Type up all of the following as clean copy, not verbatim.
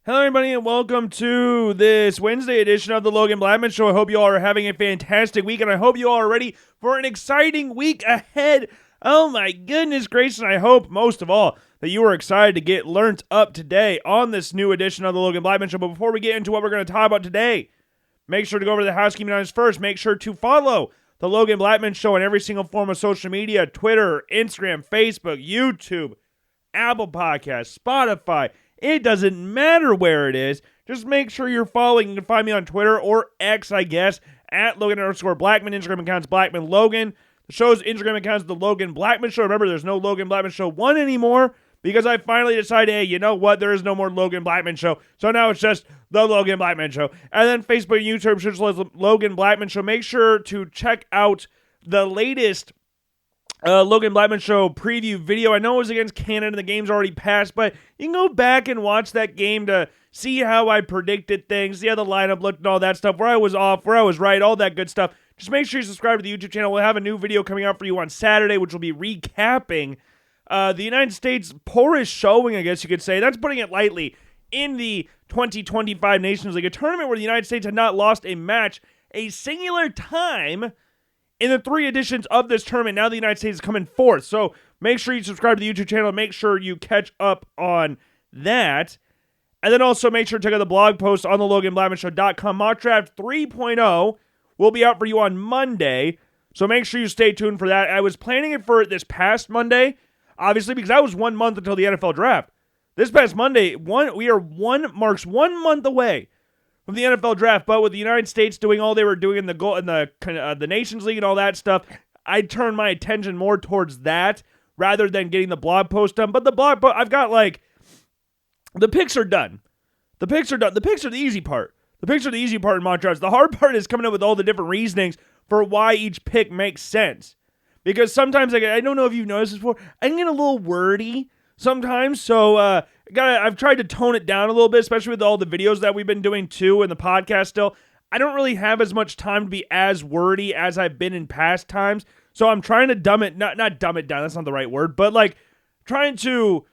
Hello, everybody, and welcome to this Wednesday edition of the Logan Blackman Show. I hope you all are having a fantastic week, and I hope you all are ready for an exciting week ahead. Oh, my goodness gracious, and I hope, most of all, that you are excited to get learnt up today on this new edition of the Logan Blackman Show. But before we get into what we're going to talk about today, make sure to go over the housekeeping items first. Make sure to follow the Logan Blackman Show on every single form of social media: Twitter, Instagram, Facebook, YouTube, Apple Podcasts, Spotify. It doesn't matter where it is. Just make sure you're following. You can find me on Twitter or X, I guess, at Logan_Blackman. Instagram account's Blackman Logan. The show's Instagram account's The Logan Blackman Show. Remember, there's no Logan Blackman Show 1 anymore because I finally decided, hey, you know what? There is no more Logan Blackman Show. So now it's just The Logan Blackman Show. And then Facebook and YouTube, just Logan Blackman Show. Make sure to check out the latest Logan Blackman Show preview video. I know it was against Canada and the game's already passed, but you can go back and watch that game to see how I predicted things, see how the lineup looked and all that stuff, where I was off, where I was right, all that good stuff. Just make sure you subscribe to the YouTube channel. We'll have a new video coming out for you on Saturday, which will be recapping the United States poorest showing, I guess you could say. That's putting it lightly, in the 2025 Nations League, a tournament where the United States had not lost a match a singular time in the 3 editions of this tournament. Now the United States is coming fourth. So make sure you subscribe to the YouTube channel. Make sure you catch up on that. And then also make sure to check out the blog post on the LoganBlackmanShow.com. Mock Draft 3.0 will be out for you on Monday. So make sure you stay tuned for that. I was planning it for this past Monday, obviously, because that was 1 month until the NFL draft. This past Monday, marks 1 month away from the NFL draft, but with the United States doing all they were doing in the Nations League and all that stuff, I turned my attention more towards that rather than getting the blog post done. But the blog post, I've got the picks are done. The picks are done. The picks are the easy part. The picks are the easy part in mock drafts. The hard part is coming up with all the different reasonings for why each pick makes sense. Because sometimes, I don't know if you've noticed this before, I can get a little wordy sometimes, so I've tried to tone it down a little bit, especially with all the videos that we've been doing too and the podcast still. I don't really have as much time to be as wordy as I've been in past times, so I'm trying to dumb it, not dumb it down, that's not the right word, but trying to,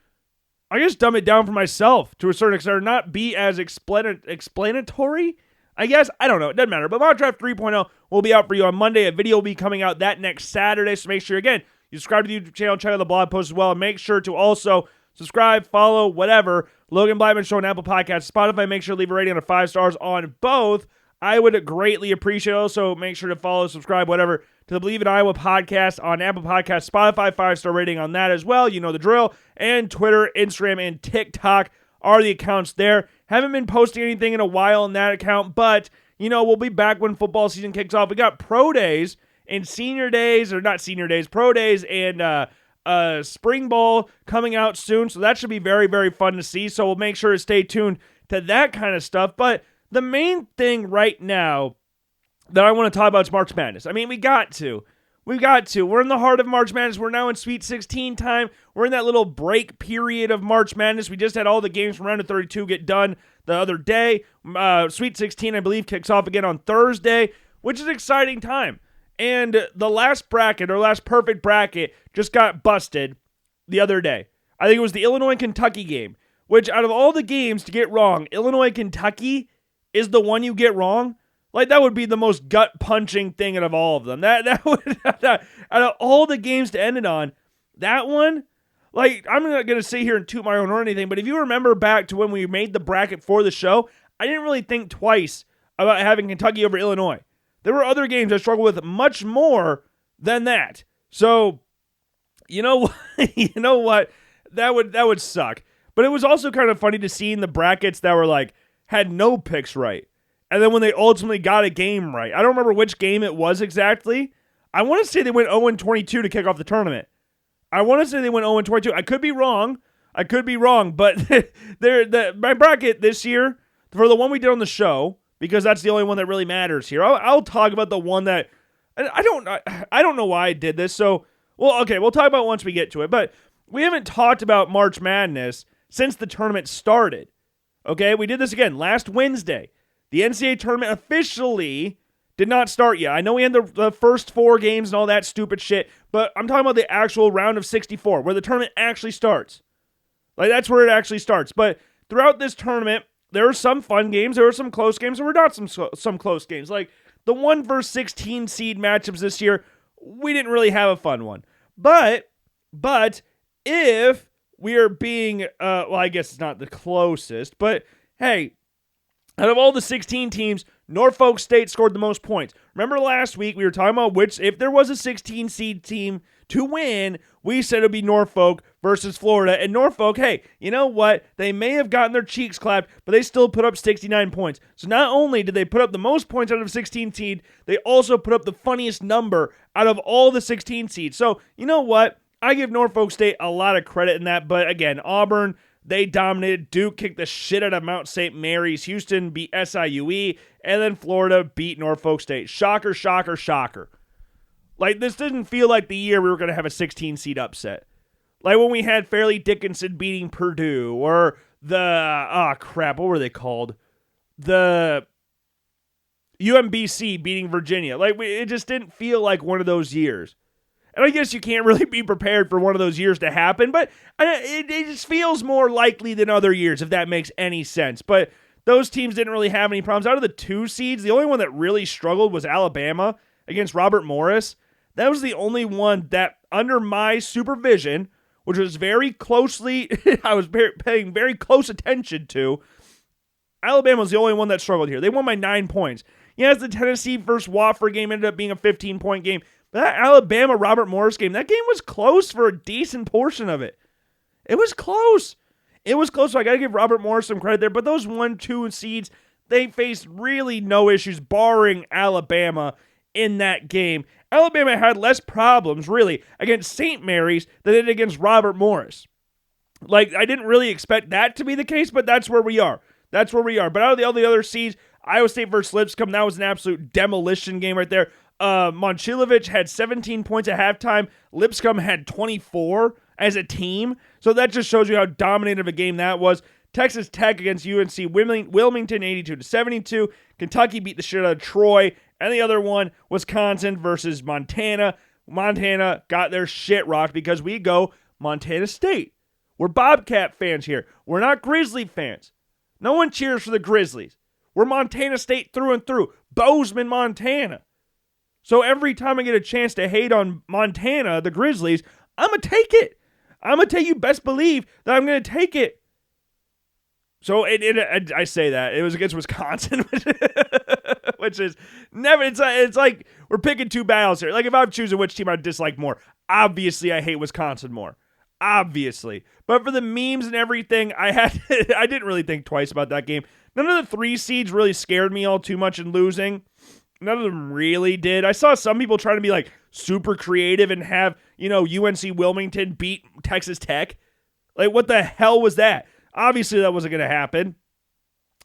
I guess, dumb it down for myself to a certain extent, or not be as explanatory, I guess. I don't know, it doesn't matter, but Mock Draft 3.0 will be out for you on Monday. A video will be coming out that next Saturday, so make sure, again, you subscribe to the YouTube channel, check out the blog post as well, and make sure to also subscribe, follow, whatever, Logan Blackman Show on Apple Podcasts, Spotify. Make sure to leave a rating on 5 stars on both. I would greatly appreciate it. Also, make sure to follow, subscribe, whatever, to the Believe in Iowa podcast on Apple Podcasts, Spotify, 5-star rating on that as well. You know the drill. And Twitter, Instagram, and TikTok are the accounts there. Haven't been posting anything in a while on that account, but, we'll be back when football season kicks off. We got pro days and pro days and spring ball coming out soon, so that should be very, very fun to see. So we'll make sure to stay tuned to that kind of stuff. But the main thing right now that I want to talk about is March Madness. I mean, we got to. We're in the heart of March Madness. We're now in Sweet 16 time. We're in that little break period of March Madness. We just had all the games from round of 32 get done the other day. Sweet 16, I believe, kicks off again on Thursday, which is an exciting time. And the last bracket, or last perfect bracket, just got busted the other day. I think it was the Illinois-Kentucky game, which out of all the games to get wrong, Illinois-Kentucky is the one you get wrong. That would be the most gut-punching thing out of all of them. That would, out of all the games to end it on, that one, I'm not going to sit here and toot my own horn or anything, but if you remember back to when we made the bracket for the show, I didn't really think twice about having Kentucky over Illinois. There were other games I struggled with much more than that. So, you know what? That would suck. But it was also kind of funny to see in the brackets that were had no picks right. And then when they ultimately got a game right. I don't remember which game it was exactly. I want to say they went 0-22 to kick off the tournament. I want to say they went 0-22. I could be wrong, but my bracket this year, for the one we did on the show, because that's the only one that really matters here. I'll talk about the one that I don't know why I did this. So, okay, we'll talk about it once we get to it. But we haven't talked about March Madness since the tournament started. Okay, we did this again last Wednesday. The NCAA tournament officially did not start yet. I know we had the first 4 games and all that stupid shit, but I'm talking about the actual round of 64, where the tournament actually starts. That's where it actually starts. But throughout this tournament, there were some fun games, there were some close games, there were not some close games. Like the 1 versus 16 seed matchups this year, we didn't really have a fun one. But if we are being, well, I guess it's not the closest, but hey, out of all the 16 teams, Norfolk State scored the most points. Remember last week we were talking about if there was a 16 seed team to win, we said it would be Norfolk versus Florida. And Norfolk, hey, you know what? They may have gotten their cheeks clapped, but they still put up 69 points. So not only did they put up the most points out of 16 seed, they also put up the funniest number out of all the 16 seeds. So you know what? I give Norfolk State a lot of credit in that. But again, Auburn, they dominated. Duke kicked the shit out of Mount St. Mary's. Houston beat SIUE. And then Florida beat Norfolk State. Shocker, shocker, shocker. Like, this didn't feel like the year we were going to have a 16-seed upset. Like when we had Fairleigh Dickinson beating Purdue. Or what were they called? The UMBC beating Virginia. Like, it just didn't feel like one of those years. And I guess you can't really be prepared for one of those years to happen, but it just feels more likely than other years, if that makes any sense. But those teams didn't really have any problems. Out of the 2 seeds, the only one that really struggled was Alabama against Robert Morris. That was the only one that, under my supervision, which was very closely, I was paying very close attention to, Alabama was the only one that struggled here. They won by 9 points. Yes, the Tennessee versus Wofford game ended up being a 15-point game. But that Alabama-Robert Morris game, that game was close for a decent portion of it. It was close. So I got to give Robert Morris some credit there. But those 1, 2 seeds, they faced really no issues, barring Alabama in that game. Alabama had less problems, really, against St. Mary's than it did against Robert Morris. Like, I didn't really expect that to be the case, but that's where we are. But out of all the other seeds, Iowa State versus Lipscomb, that was an absolute demolition game right there. Momcilovic had 17 points at halftime. Lipscomb had 24 as a team. So that just shows you how dominant of a game that was. Texas Tech against UNC Wilmington 82-72. Kentucky beat the shit out of Troy. And the other one, Wisconsin versus Montana. Montana got their shit rocked because we go Montana State. We're Bobcat fans here. We're not Grizzly fans. No one cheers for the Grizzlies. We're Montana State through and through. Bozeman, Montana. So every time I get a chance to hate on Montana, the Grizzlies, I'm going to take it. You best believe that I'm going to take it. So I say that. It was against Wisconsin, which is never, it's like we're picking 2 battles here. Like if I'm choosing which team I dislike more, obviously I hate Wisconsin more. Obviously. But for the memes and everything, I didn't really think twice about that game. None of the 3 seeds really scared me all too much in losing. None of them really did. I saw some people trying to be like super creative and have, UNC Wilmington beat Texas Tech. Like, what the hell was that? Obviously, that wasn't going to happen.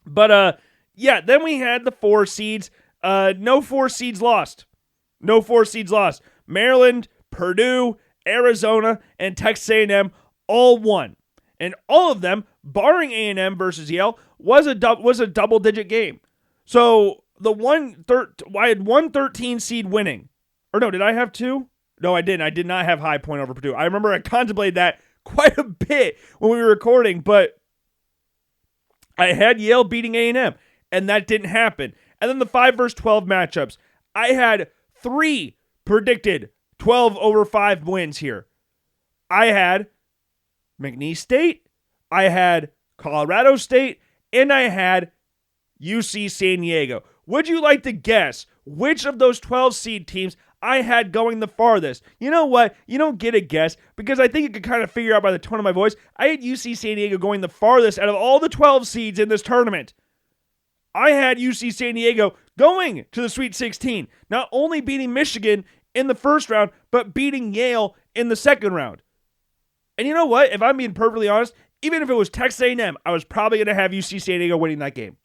But, yeah, then we had the 4 seeds. No 4 seeds lost. Maryland, Purdue, Arizona, and Texas A&M all won. And all of them, barring A&M versus Yale, was a double-digit game. So I had one 13 seed winning. Or no, did I have 2? No, I didn't. I did not have High Point over Purdue. I remember I contemplated that quite a bit when we were recording, but I had Yale beating A&M, and that didn't happen. And then the 5 versus 12 matchups. I had 3 predicted 12 over 5 wins here. I had McNeese State, I had Colorado State, and I had UC San Diego. Would you like to guess which of those 12 seed teams I had going the farthest? You know what? You don't get a guess because I think you can kind of figure out by the tone of my voice. I had UC San Diego going the farthest out of all the 12 seeds in this tournament. I had UC San Diego going to the Sweet 16, not only beating Michigan in the first round, but beating Yale in the second round. And you know what? If I'm being perfectly honest, even if it was Texas A&M, I was probably going to have UC San Diego winning that game.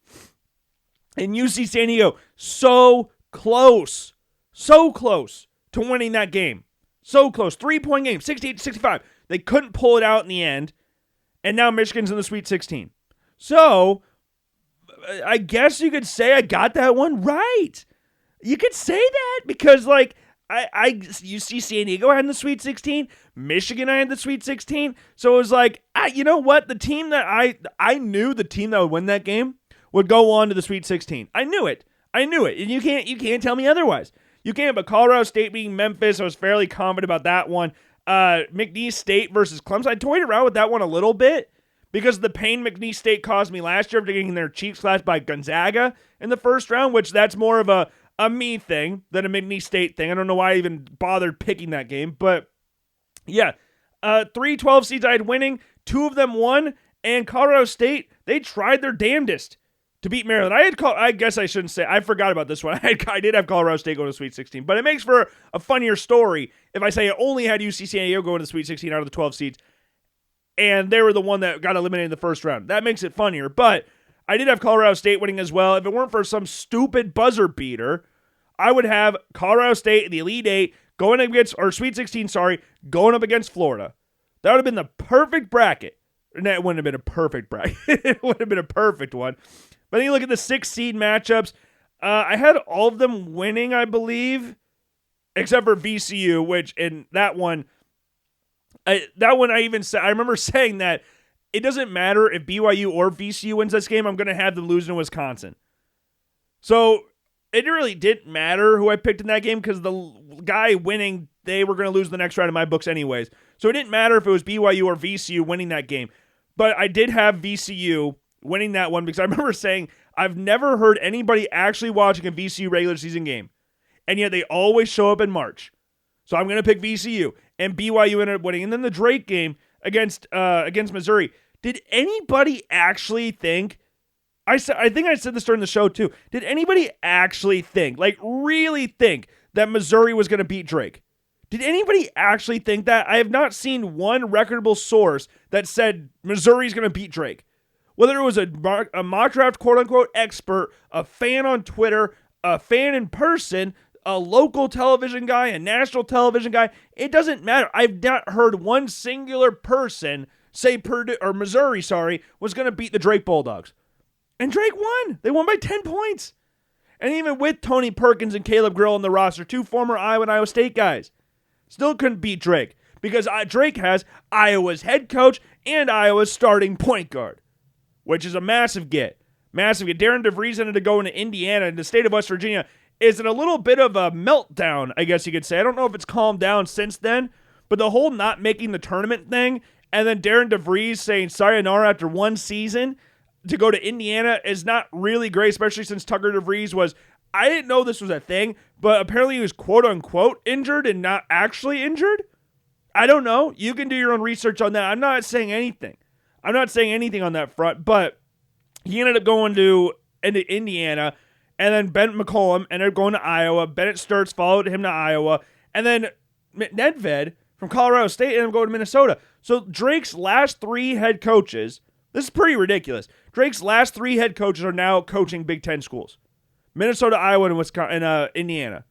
And UC San Diego, so close to winning that game. So close. 3-point game, 68-65. They couldn't pull it out in the end. And now Michigan's in the Sweet 16. So, I guess you could say I got that one right. You could say that because, like, UC San Diego had in the Sweet 16. Michigan I had the Sweet 16. So it was like, you know what? The team that I knew the team that would win that game would go on to the Sweet 16. I knew it. And you can't tell me otherwise. You can't, but Colorado State beating Memphis, I was fairly confident about that one. McNeese State versus Clemson. I toyed around with that one a little bit because of the pain McNeese State caused me last year after getting their cheeks slashed by Gonzaga in the first round, which that's more of a me thing than a McNeese State thing. I don't know why I even bothered picking that game, but yeah. 3 12 seeds I had winning, 2 of them won, and Colorado State, they tried their damnedest to beat Maryland. I guess I shouldn't say, I forgot about this one. I did have Colorado State go to the Sweet 16, but it makes for a funnier story if I say I only had UC San Diego go to the Sweet 16 out of the 12 seeds, and they were the one that got eliminated in the first round. That makes it funnier, but I did have Colorado State winning as well. If it weren't for some stupid buzzer beater, I would have Colorado State in the Elite 8 going against, or Sweet 16, going up against Florida. That would have been the perfect bracket. And that wouldn't have been a perfect bracket. It would have been a perfect one. But then you look at the 6 seed matchups. I had all of them winning, I believe, except for VCU, which in that one I remember saying that it doesn't matter if BYU or VCU wins this game, I'm going to have them lose in Wisconsin. So it really didn't matter who I picked in that game because the guy winning, they were going to lose the next round in my books anyways. So it didn't matter if it was BYU or VCU winning that game. But I did have VCU winning that one because I remember saying I've never heard anybody actually watching a VCU regular season game. And yet they always show up in March. So I'm going to pick VCU. And BYU ended up winning. And then the Drake game against Missouri. Did anybody actually think, I think I said this during the show too, did anybody actually think, like really think, that Missouri was going to beat Drake? Did anybody actually think that? I have not seen one recordable source that said Missouri's going to beat Drake. Whether it was a mock draft quote-unquote expert, a fan on Twitter, a fan in person, a local television guy, a national television guy, it doesn't matter. I've not heard one singular person say Missouri was going to beat the Drake Bulldogs. And Drake won. They won by 10 points. And even with Tony Perkins and Caleb Grill on the roster, 2 former Iowa and Iowa State guys, still couldn't beat Drake because Drake has Iowa's head coach and Iowa's starting point guard, which is a massive get. Massive get. Darren DeVries ended up going to Indiana, and the state of West Virginia is in a little bit of a meltdown, I guess you could say. I don't know if it's calmed down since then, but the whole not making the tournament thing, and then Darren DeVries saying sayonara after one season to go to Indiana is not really great, especially since Tucker DeVries was, I didn't know this was a thing, but apparently he was quote-unquote injured and not actually injured. I don't know. You can do your own research on that. I'm not saying anything. on that front, but he ended up going into Indiana, and then Bennett McCollum ended up going to Iowa. Bennett Sturts followed him to Iowa, and then Nedved from Colorado State ended up going to Minnesota. So Drake's last 3 head coaches, this is pretty ridiculous. Drake's last 3 head coaches are now coaching Big Ten schools. Minnesota, Iowa, and Wisconsin, and Indiana.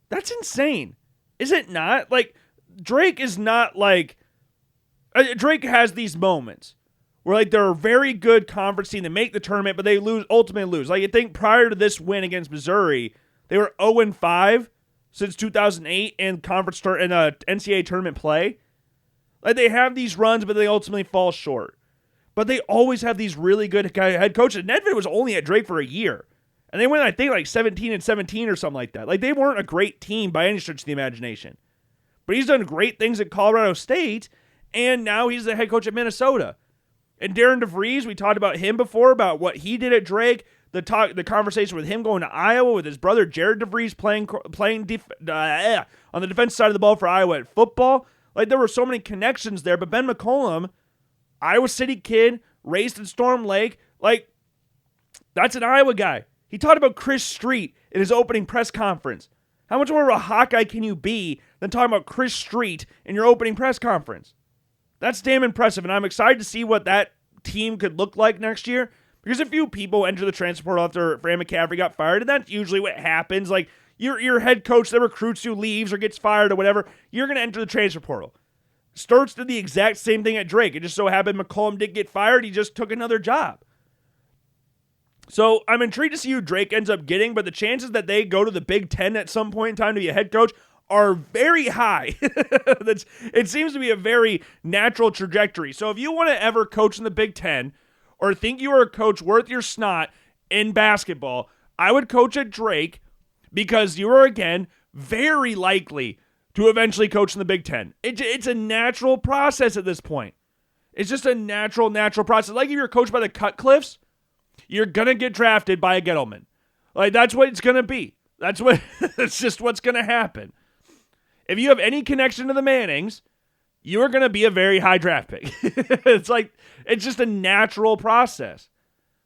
That's insane. Is it not? Like, Drake is not like... Drake has these moments where, like, they're a very good conference team. They make the tournament, but they ultimately lose. Like, you think prior to this win against Missouri, they were 0-5 since 2008 in conference in NCAA tournament play. Like, they have these runs, but they ultimately fall short. But they always have these really good head coaches. Nedved was only at Drake for a year. And they went, I think, like 17-17 or something like that. Like, they weren't a great team by any stretch of the imagination. But he's done great things at Colorado State, and now he's the head coach at Minnesota. And Darren DeVries, we talked about him before, about what he did at Drake, the conversation with him going to Iowa with his brother Jared DeVries playing on the defensive side of the ball for Iowa at football. Like, there were so many connections there. But Ben McCollum, Iowa City kid, raised in Storm Lake, like, that's an Iowa guy. He talked about Chris Street in his opening press conference. How much more of a Hawkeye can you be than talking about Chris Street in your opening press conference? That's damn impressive, and I'm excited to see what that team could look like next year, because a few people enter the transfer portal after Fran McCaffrey got fired, and that's usually what happens. Like, your head coach that recruits you leaves or gets fired or whatever, you're going to enter the transfer portal. Sturts did the exact same thing at Drake. It just so happened McCollum didn't get fired. He just took another job. So I'm intrigued to see who Drake ends up getting, but the chances that they go to the Big Ten at some point in time to be a head coach are very high. It seems to be a very natural trajectory. So if you want to ever coach in the Big Ten, or think you are a coach worth your snot in basketball, I would coach at Drake because you are, again, very likely to eventually coach in the Big Ten. It's a natural process at this point. It's just a natural process. Like if you're coached by the Cutcliffes, you're going to get drafted by a Gettleman. Like that's what it's going to be. That's just what's going to happen. If you have any connection to the Mannings, you are going to be a very high draft pick. It's just a natural process.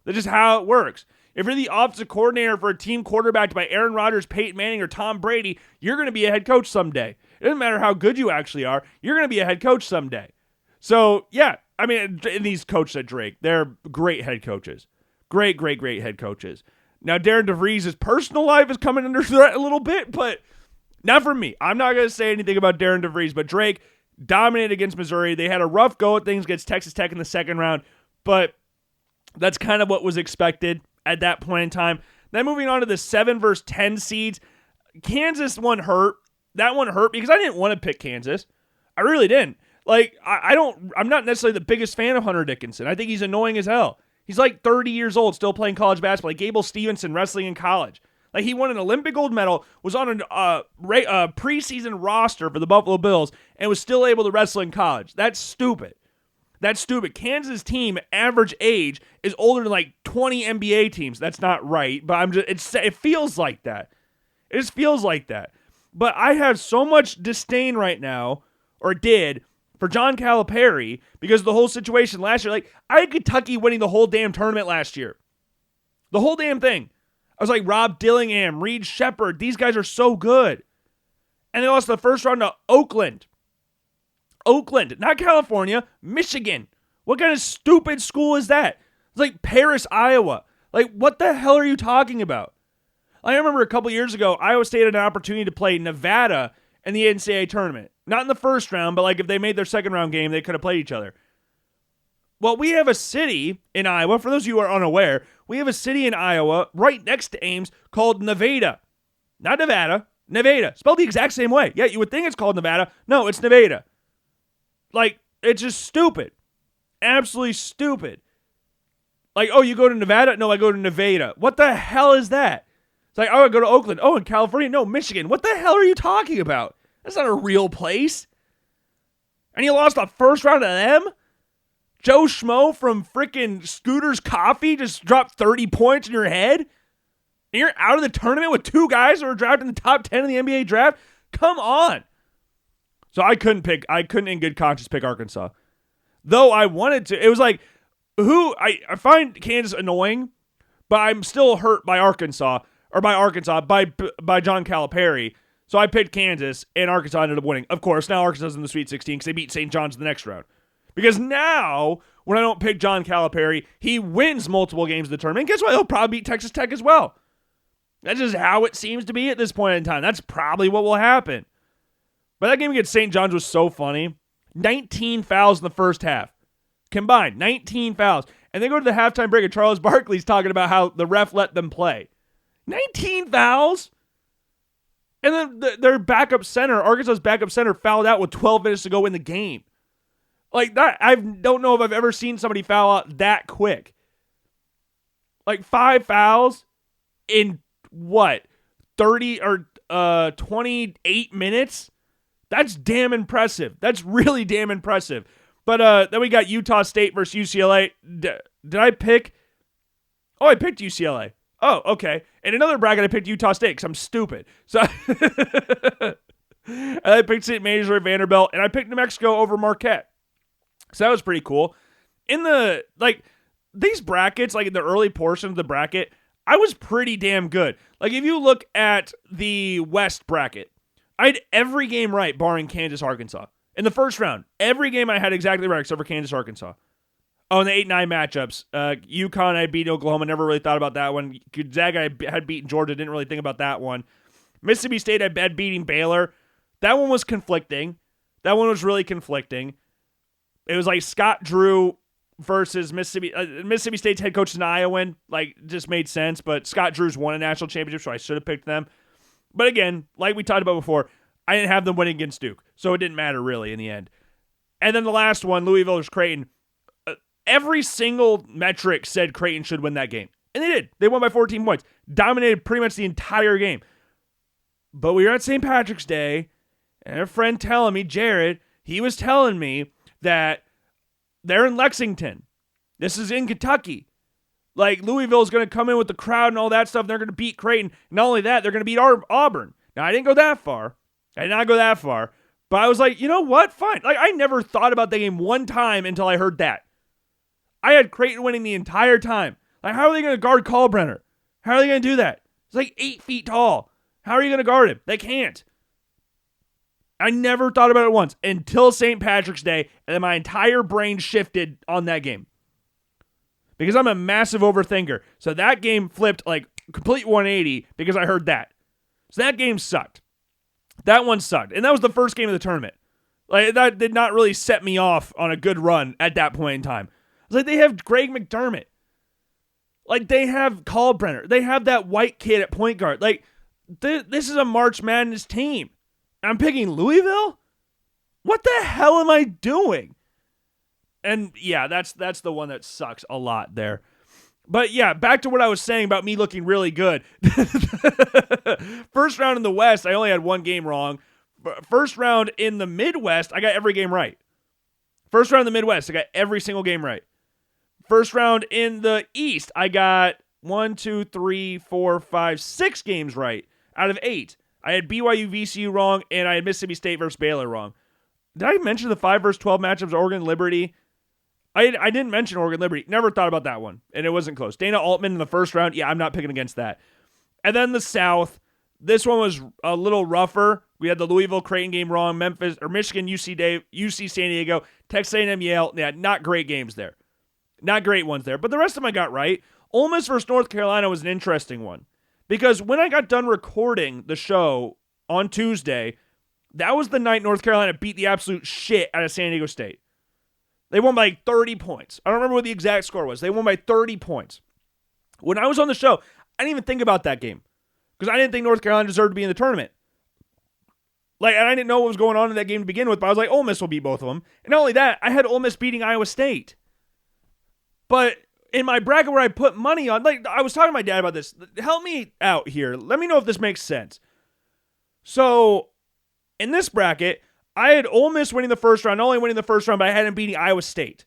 That's just how it works. If you're the offensive coordinator for a team quarterbacked by Aaron Rodgers, Peyton Manning, or Tom Brady, you're going to be a head coach someday. It doesn't matter how good you actually are. You're going to be a head coach someday. So, yeah, I mean, these coaches at Drake, they're great head coaches. Great head coaches. Now, Darren DeVries' personal life is coming under threat a little bit, but not for me. I'm not going to say anything about Darren DeVries, but Drake dominated against Missouri. They had a rough go at things against Texas Tech in the second round, but that's kind of what was expected at that point in time. Then moving on to the 7 versus 10 seeds, Kansas one hurt. That one hurt because I didn't want to pick Kansas. I really didn't. Like, I'm not necessarily the biggest fan of Hunter Dickinson. I think he's annoying as hell. He's like 30 years old, still playing college basketball. Like Gable Stevenson wrestling in college. Like he won an Olympic gold medal, was on a preseason roster for the Buffalo Bills, and was still able to wrestle in college. That's stupid. Kansas team average age is older than like 20 NBA teams. That's not right, but it feels like that. It just feels like that. But I have so much disdain right now, or did, for John Calipari because of the whole situation last year. Like, I had Kentucky winning the whole damn tournament last year. The whole damn thing. I was like, Rob Dillingham, Reed Shepherd, these guys are so good. And they lost the first round to Oakland. Not California, Michigan. What kind of stupid school is that? It's like Paris, Iowa. Like, what the hell are you talking about? I remember a couple years ago, Iowa State had an opportunity to play Nevada in the NCAA tournament. Not in the first round, but like if they made their second round game, they could have played each other. Well, we have a city in Iowa, for those of you who are unaware, we have a city in Iowa right next to Ames called Nevada. Not Nevada, Nevada. Spelled the exact same way. Yeah, you would think it's called Nevada. No, it's Nevada. Like, it's just stupid. Absolutely stupid. Like, oh, you go to Nevada? No, I go to Nevada. What the hell is that? It's like, oh, I go to Oakland. Oh, in California? No, Michigan. What the hell are you talking about? That's not a real place. And you lost the first round to them? Joe Schmo from freaking Scooter's Coffee just dropped 30 points in your head? And you're out of the tournament with 2 guys that were drafted in the top 10 of the NBA draft? Come on. So I couldn't in good conscience pick Arkansas. Though I wanted to. It was like, I find Kansas annoying, but I'm still hurt by Arkansas by John Calipari. So I picked Kansas, and Arkansas ended up winning. Of course, now Arkansas's in the Sweet 16 because they beat St. John's in the next round. Because now, when I don't pick John Calipari, he wins multiple games of the tournament. And guess what? He'll probably beat Texas Tech as well. That's just how it seems to be at this point in time. That's probably what will happen. But that game against St. John's was so funny. 19 fouls in the first half. Combined, 19 fouls. And they go to the halftime break, and Charles Barkley's talking about how the ref let them play. 19 fouls? And then their backup center, Arkansas's backup center, fouled out with 12 minutes to go in the game. Like that, I don't know if I've ever seen somebody foul out that quick. Like 5 fouls in what? 30 or 28 minutes? That's damn impressive. That's really damn impressive. But then we got Utah State versus UCLA. Did I pick? Oh, I picked UCLA. Oh, okay. In another bracket, I picked Utah State because I'm stupid. So and I picked St. Mary's over Vanderbilt, and I picked New Mexico over Marquette. So that was pretty cool. In the, these brackets, in the early portion of the bracket, I was pretty damn good. Like, if you look at the West bracket, I had every game right, barring Kansas, Arkansas. In the first round, every game I had exactly right except for Kansas, Arkansas. Oh, and the 8-9 matchups. UConn, I beat Oklahoma. Never really thought about that one. Gonzaga, I had beaten Georgia. Didn't really think about that one. Mississippi State, I had beating Baylor. That one was conflicting. That one was really conflicting. It was like Scott Drew versus Mississippi. Mississippi State's head coach is an Iowan. Just made sense. But Scott Drew's won a national championship, so I should have picked them. But again, like we talked about before, I didn't have them winning against Duke. So it didn't matter really in the end. And then the last one, Louisville versus Creighton. Every single metric said Creighton should win that game. And they did. They won by 14 points. Dominated pretty much the entire game. But we were at St. Patrick's Day, and a friend telling me, Jared, he was telling me that they're in Lexington. This is in Kentucky. Like, Louisville's going to come in with the crowd and all that stuff. And they're going to beat Creighton. Not only that, they're going to beat Auburn. Now, I didn't go that far. I did not go that far. But I was like, you know what? Fine. Like, I never thought about the game one time until I heard that. I had Creighton winning the entire time. Like, how are they going to guard Kalbrenner? How are they going to do that? He's like 8 feet tall. How are you going to guard him? They can't. I never thought about it once until St. Patrick's Day, and then my entire brain shifted on that game. Because I'm a massive overthinker. So that game flipped like complete 180 because I heard that. So that game sucked. That one sucked. And that was the first game of the tournament. Like, that did not really set me off on a good run at that point in time. It's like, they have Greg McDermott. Like, they have Kalbrenner. They have that white kid at point guard. Like, this is a March Madness team. I'm picking Louisville? What the hell am I doing? And yeah, that's the one that sucks a lot there. But yeah, back to what I was saying about me looking really good. First round in the West, I only had one game wrong. First round in the Midwest, I got every game right. First round in the Midwest, I got every single game right. First round in the East, I got 6 games right out of 8. I had BYU VCU wrong, and I had Mississippi State versus Baylor wrong. Did I mention the 5 versus 12 matchups of Oregon Liberty? I didn't mention Oregon Liberty. Never thought about that one, and it wasn't close. Dana Altman in the first round. Yeah, I'm not picking against that. And then the South. This one was a little rougher. We had the Louisville Creighton game wrong. Michigan UC San Diego, Texas A&M Yale. Yeah, not great games there. Not great ones there. But the rest of them I got right. Ole Miss versus North Carolina was an interesting one. Because when I got done recording the show on Tuesday, that was the night North Carolina beat the absolute shit out of San Diego State. They won by 30 points. I don't remember what the exact score was. They won by 30 points. When I was on the show, I didn't even think about that game. Because I didn't think North Carolina deserved to be in the tournament. And I didn't know what was going on in that game to begin with, but I was like, Ole Miss will beat both of them. And not only that, I had Ole Miss beating Iowa State. But in my bracket where I put money on, I was talking to my dad about this. Help me out here. Let me know if this makes sense. So, in this bracket, I had Ole Miss winning the first round, not only winning the first round, but I had him beating Iowa State.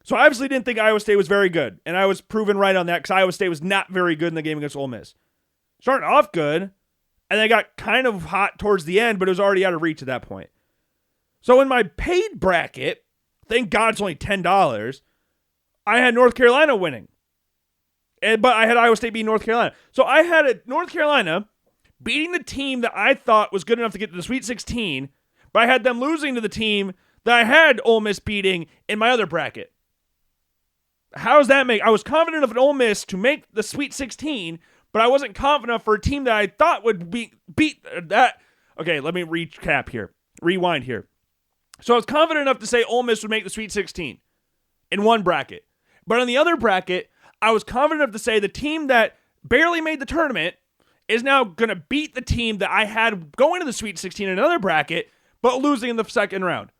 So I obviously didn't think Iowa State was very good, and I was proven right on that because Iowa State was not very good in the game against Ole Miss. Starting off good, and they got kind of hot towards the end, but it was already out of reach at that point. So in my paid bracket, thank God it's only $10, I had North Carolina winning. But I had Iowa State beating North Carolina. So I had North Carolina beating the team that I thought was good enough to get to the Sweet 16, but I had them losing to the team that I had Ole Miss beating in my other bracket. How does that make? I was confident of an Ole Miss to make the Sweet 16, but I wasn't confident enough for a team that I thought would beat that. Okay, let me recap here. Rewind here. So I was confident enough to say Ole Miss would make the Sweet 16 in one bracket. But on the other bracket, I was confident enough to say the team that barely made the tournament is now going to beat the team that I had going to the Sweet 16 in another bracket, but losing in the second round.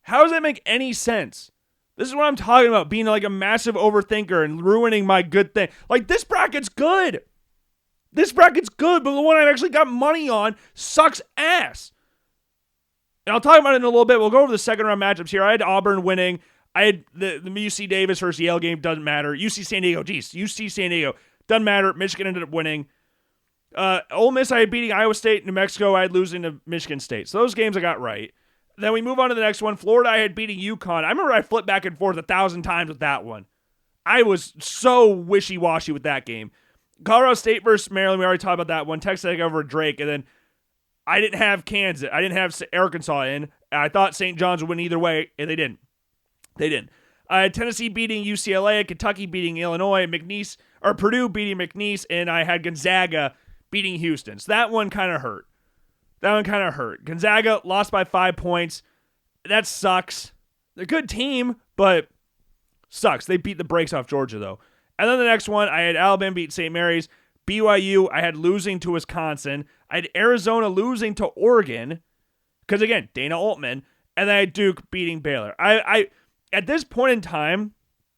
How does that make any sense? This is what I'm talking about, being like a massive overthinker and ruining my good thing. Like, this bracket's good. This bracket's good, but the one I actually got money on sucks ass. And I'll talk about it in a little bit. We'll go over the second round matchups here. I had Auburn winning. I had the UC Davis versus Yale game. Doesn't matter. UC San Diego. UC San Diego. Doesn't matter. Michigan ended up winning. Ole Miss, I had beating Iowa State. New Mexico, I had losing to Michigan State. So those games I got right. Then we move on to the next one. Florida, I had beating UConn. I remember I flipped back and forth 1,000 times with that one. I was so wishy-washy with that game. Colorado State versus Maryland, we already talked about that one. Texas Tech over Drake. And then I didn't have Kansas. I didn't have Arkansas in. I thought St. John's would win either way, and they didn't. They didn't. I had Tennessee beating UCLA, Kentucky beating Illinois, Purdue beating McNeese, and I had Gonzaga beating Houston. So that one kind of hurt. Gonzaga lost by 5 points. That sucks. They're a good team, but sucks. They beat the brakes off Georgia, though. And then the next one, I had Alabama beat St. Mary's. BYU, I had losing to Wisconsin. I had Arizona losing to Oregon. Because, again, Dana Altman. And then I had Duke beating Baylor. I at this point in time,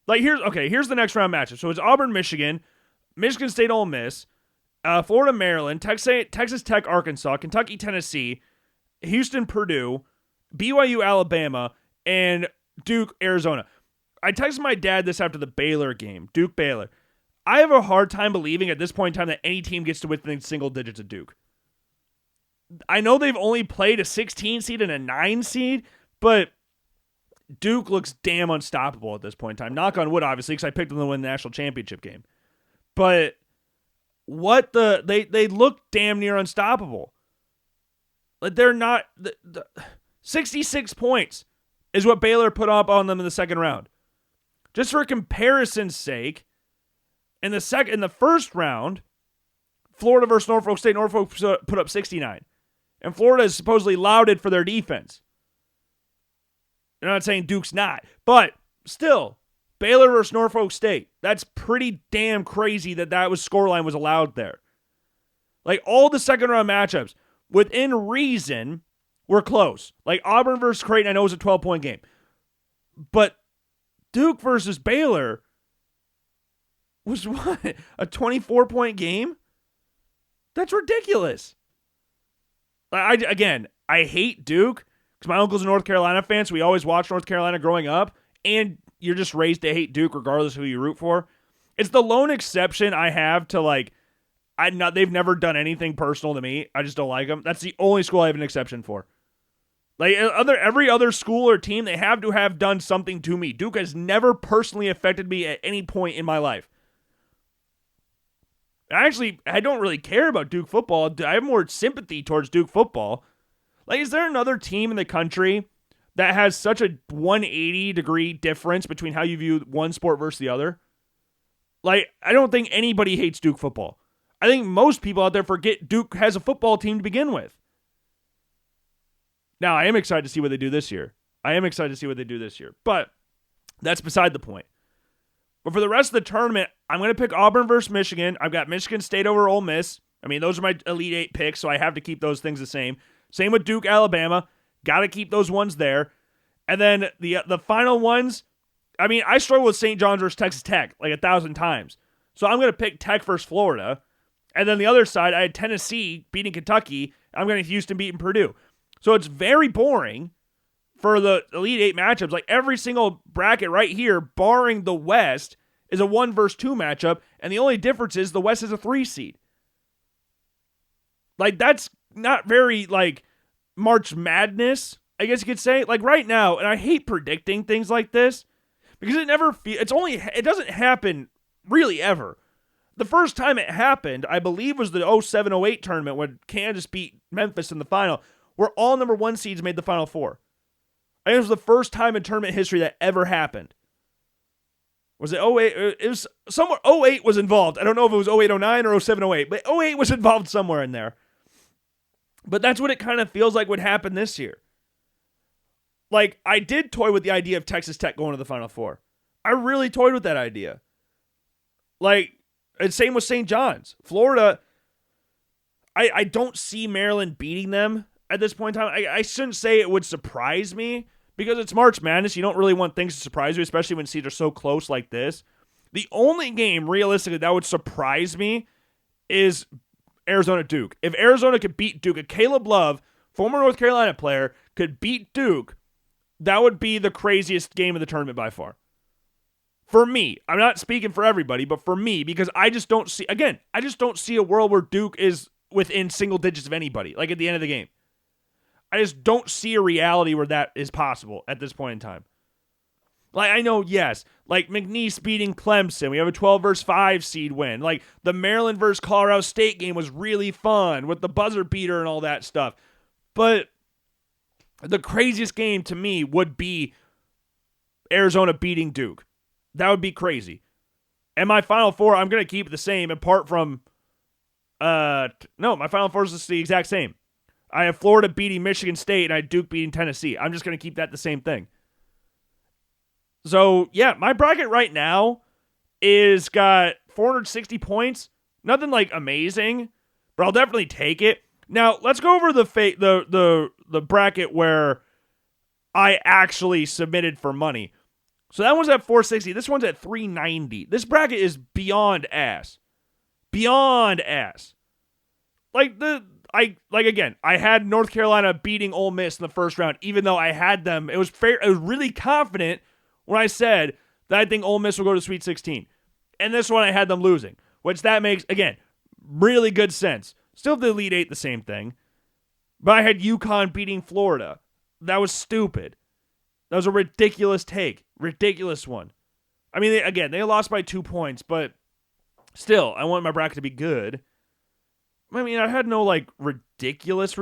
Like, here's the next round matchup. So it's Auburn, Michigan, Michigan State, Ole Miss, Florida, Maryland, Texas Tech, Arkansas, Kentucky, Tennessee, Houston, Purdue, BYU, Alabama, and Duke, Arizona. I texted my dad this after the Baylor game, Duke, Baylor. I have a hard time believing at this point in time that any team gets to within single digits of Duke. I know they've only played a 16 seed and a 9 seed, but Duke looks damn unstoppable at this point in time. Knock on wood, obviously, because I picked them to win the national championship game. But they look damn near unstoppable. Like, they're not 66 points is what Baylor put up on them in the second round. Just for comparison's sake, in the first round, Florida versus Norfolk State, Norfolk put up 69. And Florida is supposedly lauded for their defense. I'm not saying Duke's not, but still, Baylor versus Norfolk State. That's pretty damn crazy that scoreline was allowed there. Like, all the second round matchups, within reason, were close. Like, Auburn versus Creighton, I know it was a 12-point game. But Duke versus Baylor was what? A 24-point game? That's ridiculous. I hate Duke because my uncle's a North Carolina fan, so we always watched North Carolina growing up, and you're just raised to hate Duke regardless of who you root for. It's the lone exception I have to, like, they've never done anything personal to me. I just don't like them. That's the only school I have an exception for. Like, every other school or team, they have to have done something to me. Duke has never personally affected me at any point in my life. Actually, I don't really care about Duke football. I have more sympathy towards Duke football. Like, is there another team in the country that has such a 180-degree difference between how you view one sport versus the other? Like, I don't think anybody hates Duke football. I think most people out there forget Duke has a football team to begin with. Now, I am excited to see what they do this year. But that's beside the point. But for the rest of the tournament, I'm going to pick Auburn versus Michigan. I've got Michigan State over Ole Miss. I mean, those are my Elite Eight picks, so I have to keep those things the same. Same with Duke, Alabama. Got to keep those ones there. And then the final ones, I mean, I struggle with St. John's versus Texas Tech like 1,000 times. So I'm going to pick Tech versus Florida. And then the other side, I had Tennessee beating Kentucky. I'm going to Houston beating Purdue. So it's very boring for the Elite Eight matchups. Like, every single bracket right here, barring the West, is a 1 versus 2 matchup, and the only difference is the West is a 3 seed. Like, that's not very, like, March Madness, I guess you could say. Like, right now, and I hate predicting things like this, because it doesn't happen really ever. The first time it happened, I believe, was the 07-08 tournament when Kansas beat Memphis in the final, where all number 1 seeds made the Final Four. I think it was the first time in tournament history that ever happened. Was it 08? It was somewhere. 08 was involved. I don't know if it was 08-09 or 07-08, but 08 was involved somewhere in there. But that's what it kind of feels like would happen this year. Like, I did toy with the idea of Texas Tech going to the Final Four. I really toyed with that idea. Like, and same with St. John's. Florida, I don't see Maryland beating them at this point in time. I shouldn't say it would surprise me, because it's March Madness. You don't really want things to surprise you, especially when seeds are so close like this. The only game, realistically, that would surprise me is Arizona-Duke. If Arizona could beat Duke, if Caleb Love, former North Carolina player, could beat Duke, that would be the craziest game of the tournament by far. For me, I'm not speaking for everybody, but for me, because I just don't see a world where Duke is within single digits of anybody, like at the end of the game. I just don't see a reality where that is possible at this point in time. Like, I know, yes, like McNeese beating Clemson. We have a 12 versus 5 seed win. Like, the Maryland versus Colorado State game was really fun with the buzzer beater and all that stuff. But the craziest game to me would be Arizona beating Duke. That would be crazy. And my Final Four, I'm going to keep it the same, apart from, my Final Four is just the exact same. I have Florida beating Michigan State, and I have Duke beating Tennessee. I'm just going to keep that the same thing. So, yeah, my bracket right now is got 460 points. Nothing, like, amazing, but I'll definitely take it. Now, let's go over the bracket where I actually submitted for money. So that one's at 460. This one's at 390. This bracket is beyond ass. Beyond ass. Again, I had North Carolina beating Ole Miss in the first round, even though I had them. It was fair. I was really confident when I said that I think Ole Miss will go to Sweet 16. And this one I had them losing, which that makes, again, really good sense. Still the Elite Eight, the same thing. But I had UConn beating Florida. That was stupid. That was a ridiculous take. Ridiculous one. I mean, they lost by 2 points, but still, I want my bracket to be good. I mean, I had no, ridiculous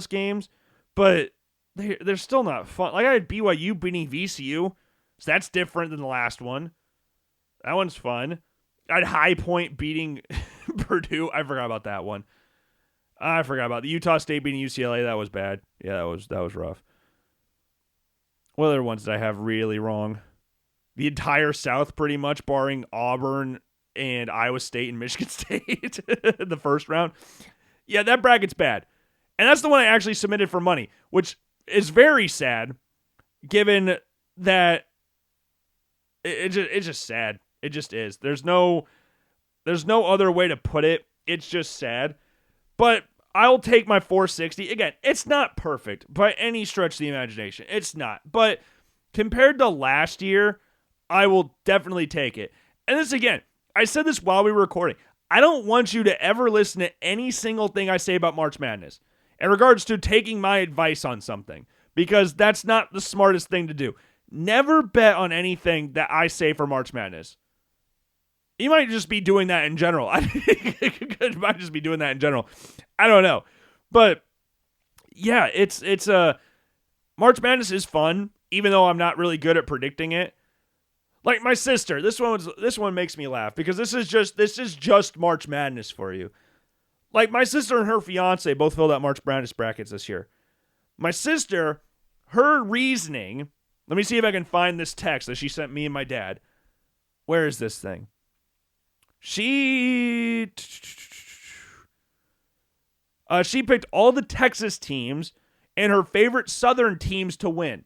games, but they're still not fun. Like, I had BYU beating VCU, so that's different than the last one. That one's fun. I had High Point beating Purdue. I forgot about that one. I forgot about the Utah State beating UCLA. That was bad. Yeah, that was rough. What other ones did I have really wrong? The entire South, pretty much, barring Auburn and Iowa State and Michigan State in the first round. Yeah, that bracket's bad. And that's the one I actually submitted for money, which is very sad, given that it's just sad. It just is. There's no other way to put it. It's just sad. But I'll take my 460. Again, it's not perfect by any stretch of the imagination. It's not. But compared to last year, I will definitely take it. And this, again, I said this while we were recording. I don't want you to ever listen to any single thing I say about March Madness in regards to taking my advice on something, because that's not the smartest thing to do. Never bet on anything that I say for March Madness. You might just be doing that in general. You might just be doing that in general. I don't know. But yeah, it's March Madness is fun, even though I'm not really good at predicting it. Like my sister, this one makes me laugh because this is just March Madness for you. Like my sister and her fiance both filled out March Madness brackets this year. My sister, her reasoning, let me see if I can find this text that she sent me and my dad. Where is this thing? She picked all the Texas teams and her favorite Southern teams to win.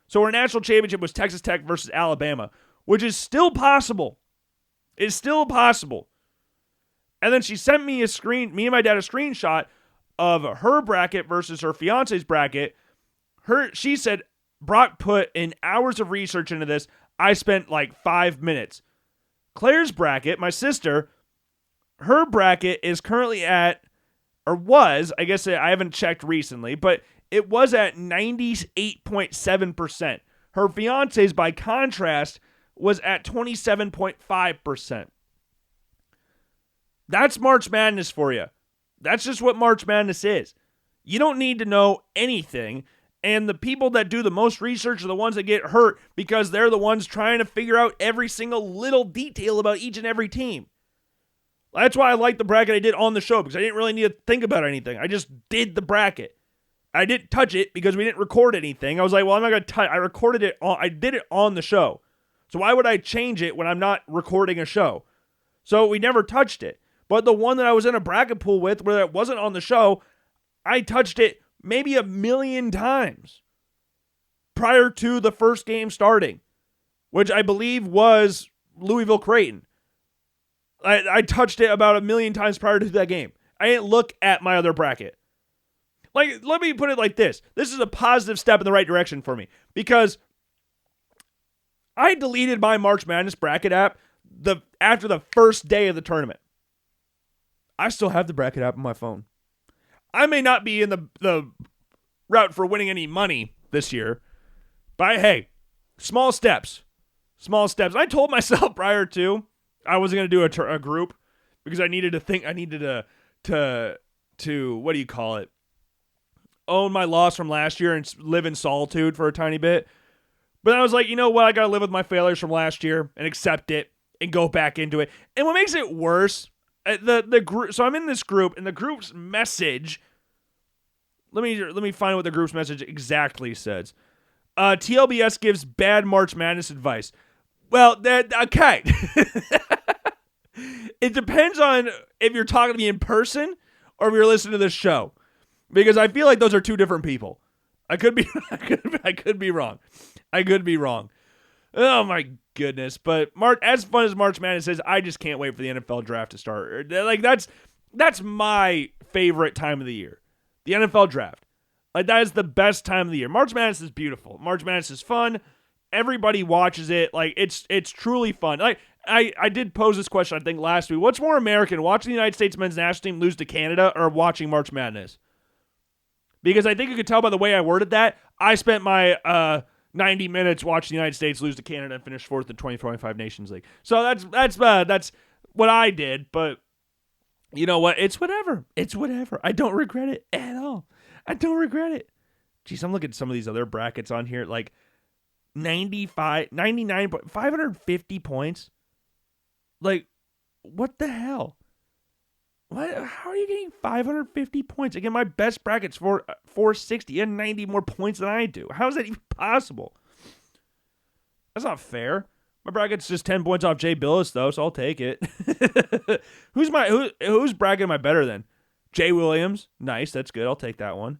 So her national championship was Texas Tech versus Alabama, which is still possible. It's still possible. And then she sent me me and my dad a screenshot of her bracket versus her fiance's bracket. She said, Brock put in hours of research into this. I spent like 5 minutes. Claire's bracket, my sister, her bracket is currently at, or was, I guess I haven't checked recently, but it was at 98.7%. Her fiance's, by contrast, was at 27.5%. That's March Madness for you. That's just what March Madness is. You don't need to know anything, and the people that do the most research are the ones that get hurt because they're the ones trying to figure out every single little detail about each and every team. That's why I like the bracket I did on the show, because I didn't really need to think about anything. I just did the bracket. I didn't touch it because we didn't record anything. I was like, well, I'm not going to touch. I recorded it. I did it on the show. So why would I change it when I'm not recording a show? So we never touched it. But the one that I was in a bracket pool with, where it wasn't on the show, I touched it maybe 1,000,000 times prior to the first game starting, which I believe was Louisville Creighton. I touched it about 1,000,000 times prior to that game. I didn't look at my other bracket. Like, let me put it like this. This is a positive step in the right direction for me, because I deleted my March Madness bracket app after the first day of the tournament. I still have the bracket app on my phone. I may not be in the route for winning any money this year, but hey, small steps. Small steps. I told myself prior to I wasn't going to do a group because I needed to think. I needed to what do you call it? Own my loss from last year and live in solitude for a tiny bit. But I was like, you know what? I got to live with my failures from last year and accept it and go back into it. And what makes it worse, the group. So I'm in this group, and the group's message. Let me find what the group's message exactly says. TLBS gives bad March Madness advice. Well, okay. It depends on if you're talking to me in person or if you're listening to this show, because I feel like those are two different people. I could be wrong. I could be wrong. Oh my goodness. But as fun as March Madness is, I just can't wait for the NFL draft to start. Like that's my favorite time of the year. The NFL draft. Like that is the best time of the year. March Madness is beautiful. March Madness is fun. Everybody watches it. Like it's truly fun. Like I did pose this question, I think, last week. What's more American, watching the United States men's national team lose to Canada or watching March Madness? Because I think you could tell by the way I worded that, I spent my 90 minutes watching the United States lose to Canada and finish fourth in 2025 Nations League. So that's what I did. But you know what? It's whatever. It's whatever. I don't regret it at all. I don't regret it. Jeez, I'm looking at some of these other brackets on here. Like 95, 99, 550 points. Like, what the hell? What? How are you getting 550 points? Again, my best bracket's 460 and 90 more points than I do. How is that even possible? That's not fair. My bracket's just 10 points off Jay Billis, though, so I'll take it. Whose bracket am I better than? Jay Williams. Nice, that's good. I'll take that one.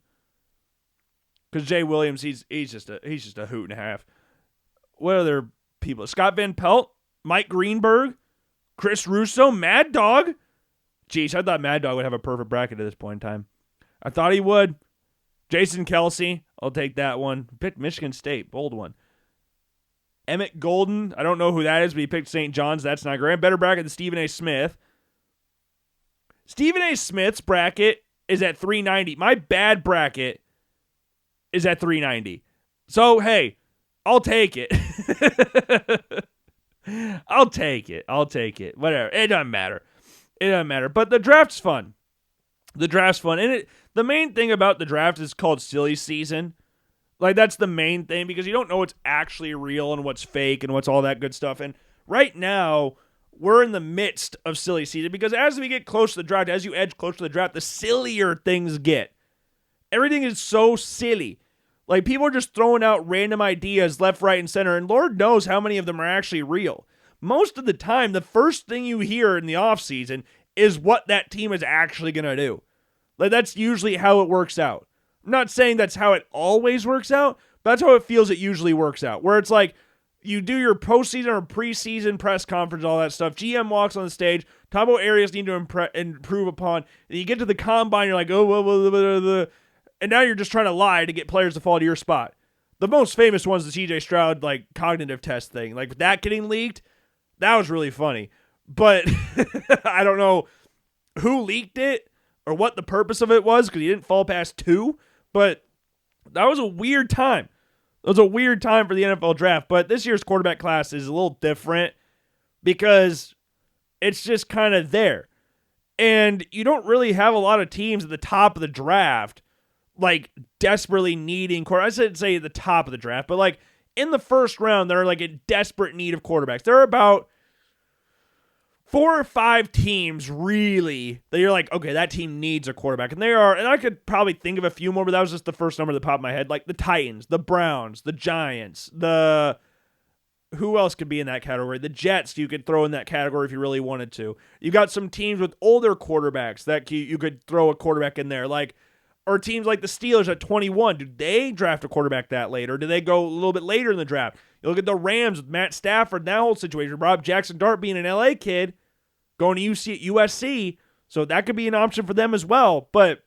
Because Jay Williams, he's just a hoot and a half. What other people? Scott Van Pelt, Mike Greenberg, Chris Russo, Mad Dog. Jeez, I thought Mad Dog would have a perfect bracket at this point in time. I thought he would. Jason Kelsey, I'll take that one. Picked Michigan State, bold one. Emmett Golden, I don't know who that is, but he picked St. John's. That's not great. Better bracket than Stephen A. Smith. Stephen A. Smith's bracket is at 390. My bad bracket is at 390. So, hey, I'll take it. I'll take it. Whatever. It doesn't matter. But the draft's fun. And the main thing about the draft is called silly season. Like, that's the main thing because you don't know what's actually real and what's fake and what's all that good stuff. And right now, we're in the midst of silly season because as we get close to the draft, as you edge closer to the draft, the sillier things get. Everything is so silly. Like, people are just throwing out random ideas left, right, and center, and Lord knows how many of them are actually real. Most of the time, the first thing you hear in the offseason is what that team is actually going to do. Like, that's usually how it works out. I'm not saying that's how it always works out, but that's how it feels it usually works out. Where it's like, you do your postseason or preseason press conference, all that stuff. GM walks on the stage, talk about areas need to improve upon, and you get to the combine, you're like, oh, blah. And now you're just trying to lie to get players to fall to your spot. The most famous one's the CJ Stroud, like, cognitive test thing. Like, that getting leaked, that was really funny. But I don't know who leaked it or what the purpose of it was because he didn't fall past 2. But that was a weird time. It was a weird time for the NFL draft. But this year's quarterback class is a little different because it's just kind of there. And you don't really have a lot of teams at the top of the draft like desperately needing quarterbacks. I shouldn't say at the top of the draft, but like in the first round, they're like in desperate need of quarterbacks. There are about 4 or 5 teams really that you're like, okay, that team needs a quarterback. And they are, and I could probably think of a few more, but that was just the first number that popped in my head. Like the Titans, the Browns, the Giants, who else could be in that category? The Jets, you could throw in that category if you really wanted to. You got some teams with older quarterbacks that you could throw a quarterback in there. Like, or teams like the Steelers at 21. Do they draft a quarterback that late? Or do they go a little bit later in the draft? You look at the Rams with Matt Stafford, that whole situation. Rob Jackson Dart being an LA kid, going to USC. So that could be an option for them as well. But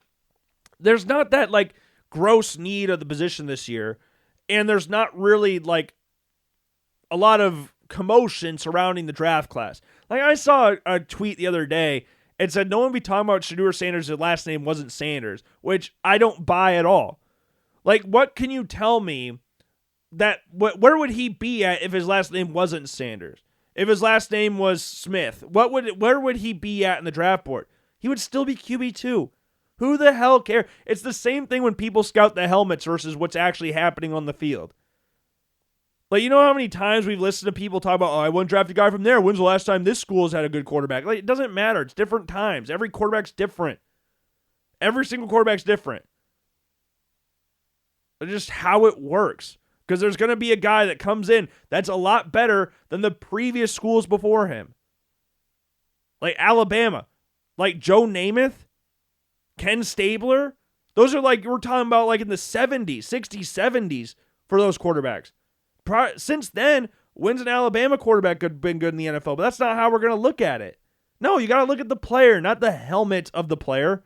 there's not that like gross need of the position this year. And there's not really like a lot of commotion surrounding the draft class. Like I saw a tweet the other day. It said no one be talking about Shedeur Sanders' last name wasn't Sanders, which I don't buy at all. Like, what can you tell me that where would he be at if his last name wasn't Sanders? If his last name was Smith, where would he be at in the draft board? He would still be QB2. Who the hell cares? It's the same thing when people scout the helmets versus what's actually happening on the field. Like, you know how many times we've listened to people talk about, oh, I wouldn't draft a guy from there. When's the last time this school has had a good quarterback? Like, it doesn't matter. It's different times. Every quarterback's different. Every single quarterback's different. It's just how it works. Because there's going to be a guy that comes in that's a lot better than the previous schools before him. Like Alabama. Like Joe Namath. Ken Stabler. Those are like, we're talking about like in the 70s, 60s, 70s for those quarterbacks. Since then, When's an Alabama quarterback been good in the NFL? But that's not how we're going to look at it. No, you got to look at the player, not the helmet of the player.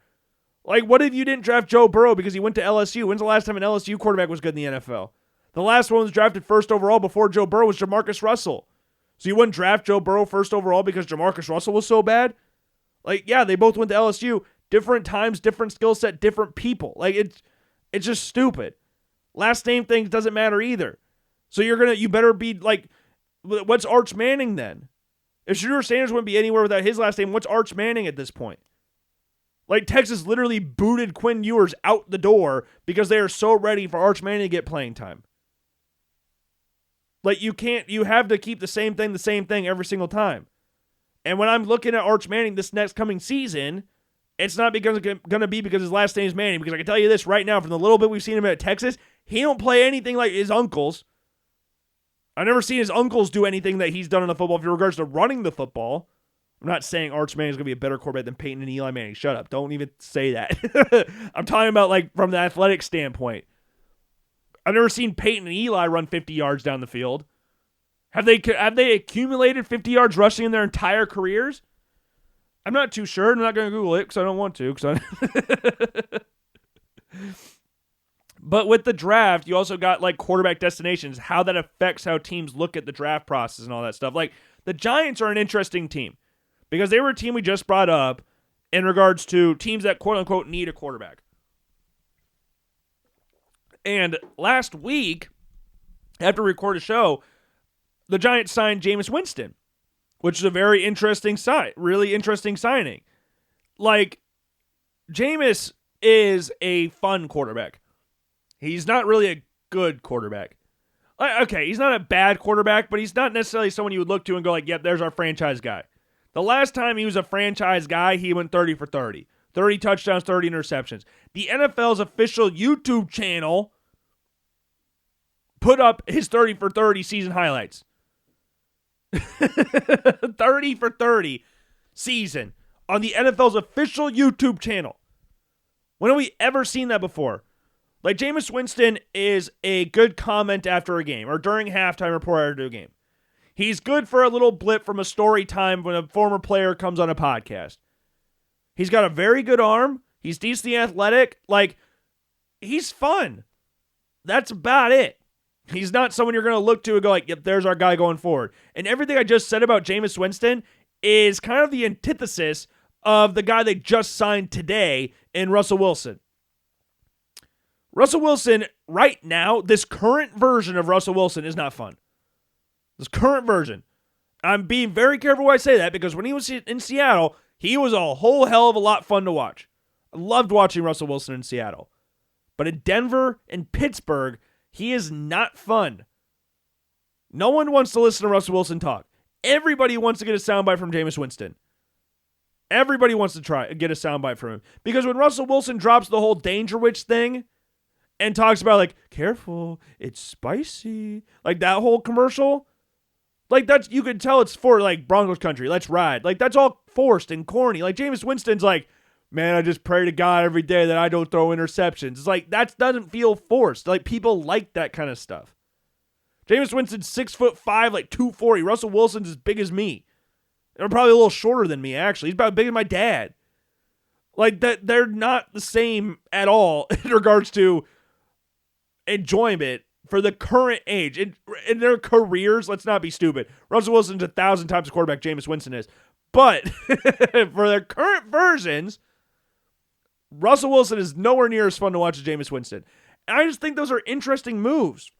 Like, what if you didn't draft Joe Burrow because he went to LSU? When's the last time an LSU quarterback was good in the NFL? The last one was drafted first overall before Joe Burrow was Jamarcus Russell. So you wouldn't draft Joe Burrow first overall because Jamarcus Russell was so bad? Like, yeah, they both went to LSU. Different times, different skill set, different people. Like, it's just stupid. Last name things doesn't matter either. So you better be like, what's Arch Manning then? If Shedeur Sanders wouldn't be anywhere without his last name, what's Arch Manning at this point? Like, Texas literally booted Quinn Ewers out the door because they are so ready for Arch Manning to get playing time. Like, you have to keep the same thing every single time. And when I'm looking at Arch Manning this next coming season, it's not going to be because his last name is Manning. Because I can tell you this right now, from the little bit we've seen him at Texas, he don't play anything like his uncles. I've never seen his uncles do anything that he's done in the football in regards to running the football. I'm not saying Arch Manning is going to be a better quarterback than Peyton and Eli Manning. Shut up. Don't even say that. I'm talking about like from the athletic standpoint. I've never seen Peyton and Eli run 50 yards down the field. Have they accumulated 50 yards rushing in their entire careers? I'm not too sure. I'm not going to Google it because I don't want to. But with the draft, you also got like quarterback destinations, how that affects how teams look at the draft process and all that stuff. Like the Giants are an interesting team because they were a team we just brought up in regards to teams that quote unquote need a quarterback. And last week, after we record a show, the Giants signed Jameis Winston, which is a very interesting really interesting signing. Like, Jameis is a fun quarterback. He's not really a good quarterback. Okay, he's not a bad quarterback, but he's not necessarily someone you would look to and go like, yep, there's our franchise guy. The last time he was a franchise guy, he went 30 for 30. 30 touchdowns, 30 interceptions. The NFL's official YouTube channel put up his 30 for 30 season highlights. 30 for 30 season on the NFL's official YouTube channel. When have we ever seen that before? Like, Jameis Winston is a good comment after a game or during halftime or prior to a game. He's good for a little blip from a story time when a former player comes on a podcast. He's got a very good arm. He's decently athletic. Like, he's fun. That's about it. He's not someone you're going to look to and go like, yep, there's our guy going forward. And everything I just said about Jameis Winston is kind of the antithesis of the guy they just signed today in Russell Wilson. Russell Wilson, right now, this current version of Russell Wilson is not fun. This current version. I'm being very careful when I say that because when he was in Seattle, he was a whole hell of a lot fun to watch. I loved watching Russell Wilson in Seattle. But in Denver and Pittsburgh, he is not fun. No one wants to listen to Russell Wilson talk. Everybody wants to get a soundbite from Jameis Winston. Everybody wants to try and get a soundbite from him. Because when Russell Wilson drops the whole Danger Witch thing and talks about, like, careful, it's spicy, like that whole commercial, like, that's, you can tell it's for, like, Broncos country, let's ride. Like, that's all forced and corny. Like, Jameis Winston's like, man, I just pray to God every day that I don't throw interceptions. It's like, that doesn't feel forced. Like, people like that kind of stuff. Jameis Winston's 6'5", like 240. Russell Wilson's as big as me. They're probably a little shorter than me, actually. He's about as big as my dad. Like, that, they're not the same at all in regards to enjoyment for the current age. In their careers, let's not be stupid. Russell Wilson's 1,000 times the quarterback Jameis Winston is. But for their current versions, Russell Wilson is nowhere near as fun to watch as Jameis Winston. And I just think those are interesting moves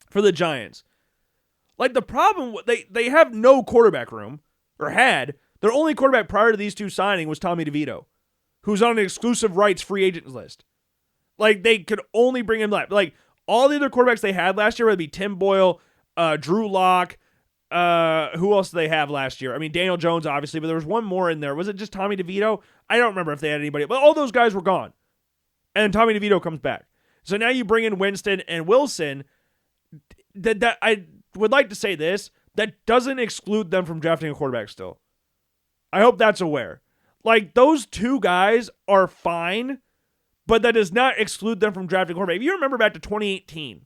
for the Giants. Like, the problem, they have no quarterback room, or had. Their only quarterback prior to these two signing was Tommy DeVito, who's on an exclusive rights free agent list. Like, they could only bring him back. Like, all the other quarterbacks they had last year, whether it be Tim Boyle, Drew Lock, who else did they have last year? I mean, Daniel Jones, obviously, but there was one more in there. Was it just Tommy DeVito? I don't remember if they had anybody, but all those guys were gone. And Tommy DeVito comes back. So now you bring in Winston and Wilson. That I would like to say this, that doesn't exclude them from drafting a quarterback still. I hope that's aware. Like, those two guys are fine, but that does not exclude them from drafting a quarterback. If you remember back to 2018,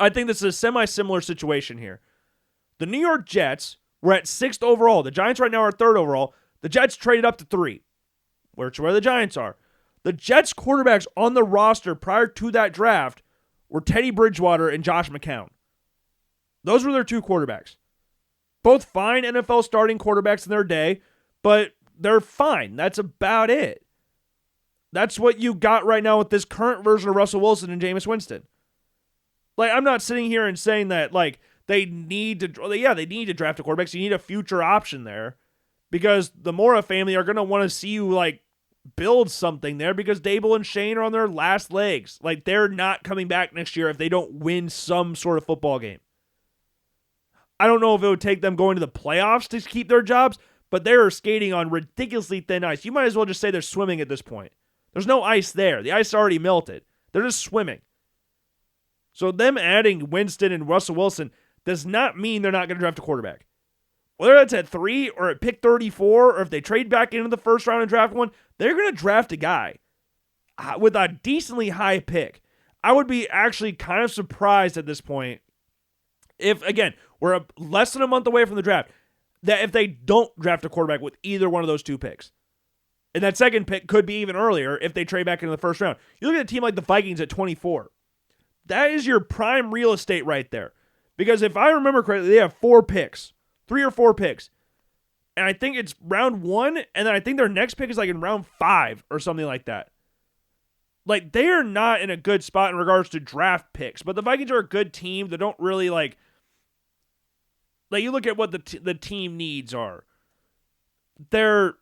I think this is a semi-similar situation here. The New York Jets were at 6th overall. The Giants right now are 3rd overall. The Jets traded up to 3, which is where the Giants are. The Jets quarterbacks on the roster prior to that draft were Teddy Bridgewater and Josh McCown. Those were their 2 quarterbacks. Both fine NFL starting quarterbacks in their day, but they're fine. That's about it. That's what you got right now with this current version of Russell Wilson and Jameis Winston. Like, I'm not sitting here and saying that, like, they need to draft a quarterback. So you need a future option there because the Mora family are going to want to see you, like, build something there because Dable and Shane are on their last legs. Like, they're not coming back next year if they don't win some sort of football game. I don't know if it would take them going to the playoffs to keep their jobs, but they're skating on ridiculously thin ice. You might as well just say they're swimming at this point. There's no ice there. The ice already melted. They're just swimming. So them adding Winston and Russell Wilson does not mean they're not going to draft a quarterback. Whether that's at 3 or at pick 34, or if they trade back into the first round and draft one, they're going to draft a guy with a decently high pick. I would be actually kind of surprised at this point if, again, we're less than a month away from the draft, that if they don't draft a quarterback with either one of those 2 picks. And that second pick could be even earlier if they trade back into the first round. You look at a team like the Vikings at 24. That is your prime real estate right there. Because if I remember correctly, they have 4 picks. 3 or 4 picks. And I think it's round 1, and then I think their next pick is like in round 5 or something like that. Like, they are not in a good spot in regards to draft picks. But the Vikings are a good team that don't really, like you look at what the team needs are. I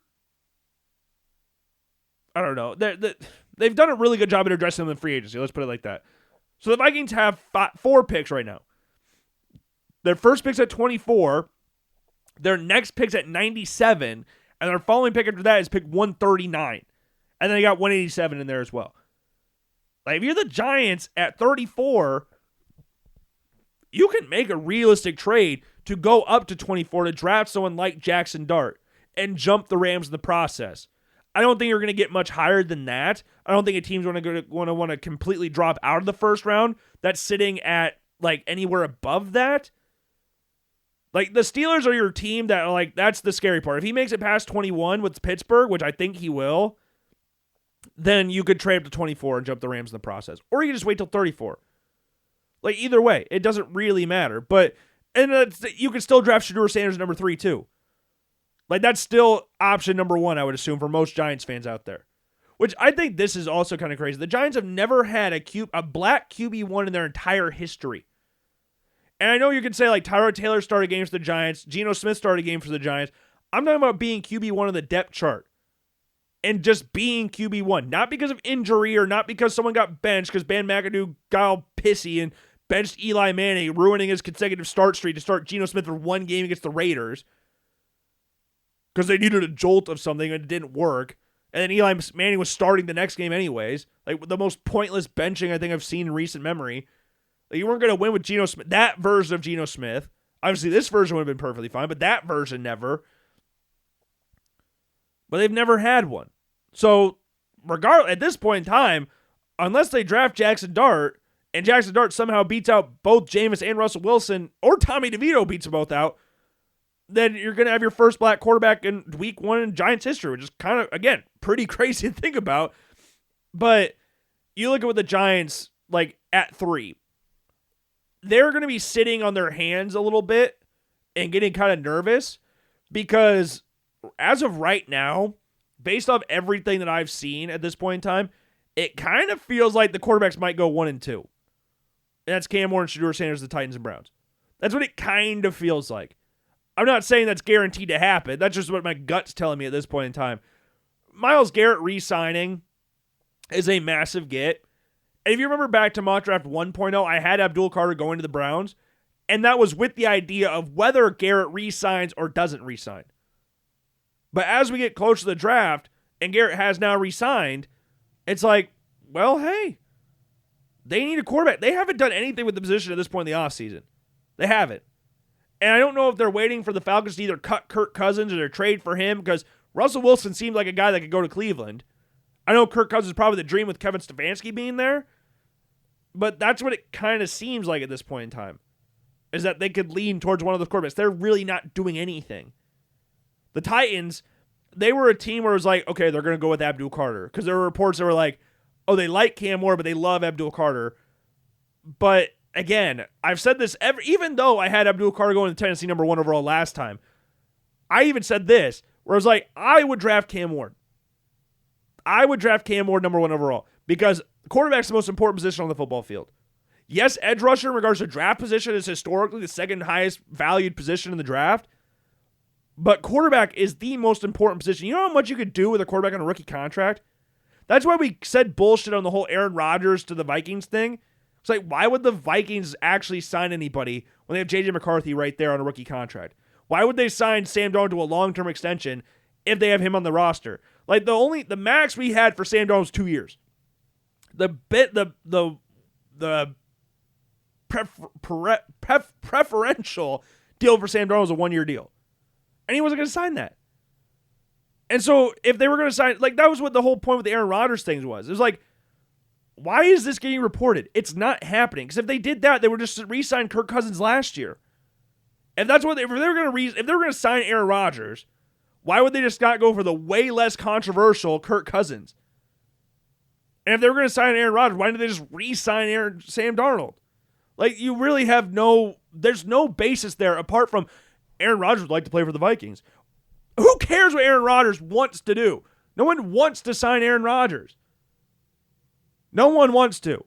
don't know. They've done a really good job at addressing them in free agency. Let's put it like that. So the Vikings have 4 picks right now. Their first pick's at 24. Their next pick's at 97. And their following pick after that is pick 139. And then they got 187 in there as well. Like, if you're the Giants at 34, you can make a realistic trade to go up to 24 to draft someone like Jackson Dart and jump the Rams in the process. I don't think you're going to get much higher than that. I don't think a team's going to want to completely drop out of the first round. That's sitting at, like, anywhere above that. Like, the Steelers are your team that, like, that's the scary part. If he makes it past 21 with Pittsburgh, which I think he will, then you could trade up to 24 and jump the Rams in the process. Or you just wait till 34. Like, either way, it doesn't really matter. But, and you can still draft Shedeur Sanders number 3, too. Like, that's still option number 1, I would assume, for most Giants fans out there. Which I think this is also kind of crazy. The Giants have never had a black QB1 in their entire history. And I know you can say, like, Tyrod Taylor started games for the Giants. Geno Smith started games for the Giants. I'm talking about being QB1 on the depth chart. And just being QB1. Not because of injury or not because someone got benched because Ben McAdoo got all pissy and benched Eli Manning, ruining his consecutive start streak to start Geno Smith for 1 game against the Raiders. Because they needed a jolt of something and it didn't work. And then Eli Manning was starting the next game anyways. Like, the most pointless benching I think I've seen in recent memory. Like, you weren't going to win with Geno Smith. That version of Geno Smith. Obviously, this version would have been perfectly fine, but that version never. But they've never had one. So, regardless, at this point in time, unless they draft Jackson Dart, and Jackson Dart somehow beats out both Jameis and Russell Wilson, or Tommy DeVito beats them both out, then you're going to have your first black quarterback in week 1 in Giants history, which is kind of, again, pretty crazy to think about. But you look at what the Giants, like, at 3. They're going to be sitting on their hands a little bit and getting kind of nervous because as of right now, based off everything that I've seen at this point in time, it kind of feels like the quarterbacks might go 1 and 2. And that's Cam Moore and Shedeur Sanders, the Titans and Browns. That's what it kind of feels like. I'm not saying that's guaranteed to happen. That's just what my gut's telling me at this point in time. Myles Garrett re-signing is a massive get. And if you remember back to mock draft 1.0, I had Abdul Carter going to the Browns, and that was with the idea of whether Garrett re-signs or doesn't re-sign. But as we get close to the draft, and Garrett has now re-signed, it's like, well, hey, they need a quarterback. They haven't done anything with the position at this point in the offseason. They haven't. And I don't know if they're waiting for the Falcons to either cut Kirk Cousins or trade for him, because Russell Wilson seemed like a guy that could go to Cleveland. I know Kirk Cousins is probably the dream with Kevin Stefanski being there, but that's what it kind of seems like at this point in time. is that they could lean towards one of those quarterbacks. They're really not doing anything. The Titans, they were a team where it was like, okay, they're going to go with Abdul Carter. Because there were reports that were like, oh, they like Cam Ward, but they love Abdul Carter. But again, I've said this, even though I had Abdul Carter going to Tennessee number 1 overall last time, I even said this, where I was like, I would draft Cam Ward. I would draft Cam Ward number 1 overall. Because quarterback's the most important position on the football field. Yes, edge rusher in regards to draft position is historically the second highest valued position in the draft. But quarterback is the most important position. You know how much you could do with a quarterback on a rookie contract? That's why we said bullshit on the whole Aaron Rodgers to the Vikings thing. It's like, why would the Vikings actually sign anybody when they have J.J. McCarthy right there on a rookie contract? Why would they sign Sam Darnold to a long-term extension if they have him on the roster? Like, the max we had for Sam Darnold was 2 years. The preferential deal for Sam Darnold was a 1-year deal. And he wasn't going to sign that. And so if they were going to sign, like, that was what the whole point with the Aaron Rodgers things was. It was like, why is this getting reported? It's not happening. Because if they did that, they would just re-sign Kirk Cousins last year. If that's what if they were going to sign Aaron Rodgers, why would they just not go for the way less controversial Kirk Cousins? And if they were going to sign Aaron Rodgers, why didn't they just re-sign Sam Darnold? Like, you really have there's no basis there apart from Aaron Rodgers would like to play for the Vikings. Who cares what Aaron Rodgers wants to do? No one wants to sign Aaron Rodgers. No one wants to.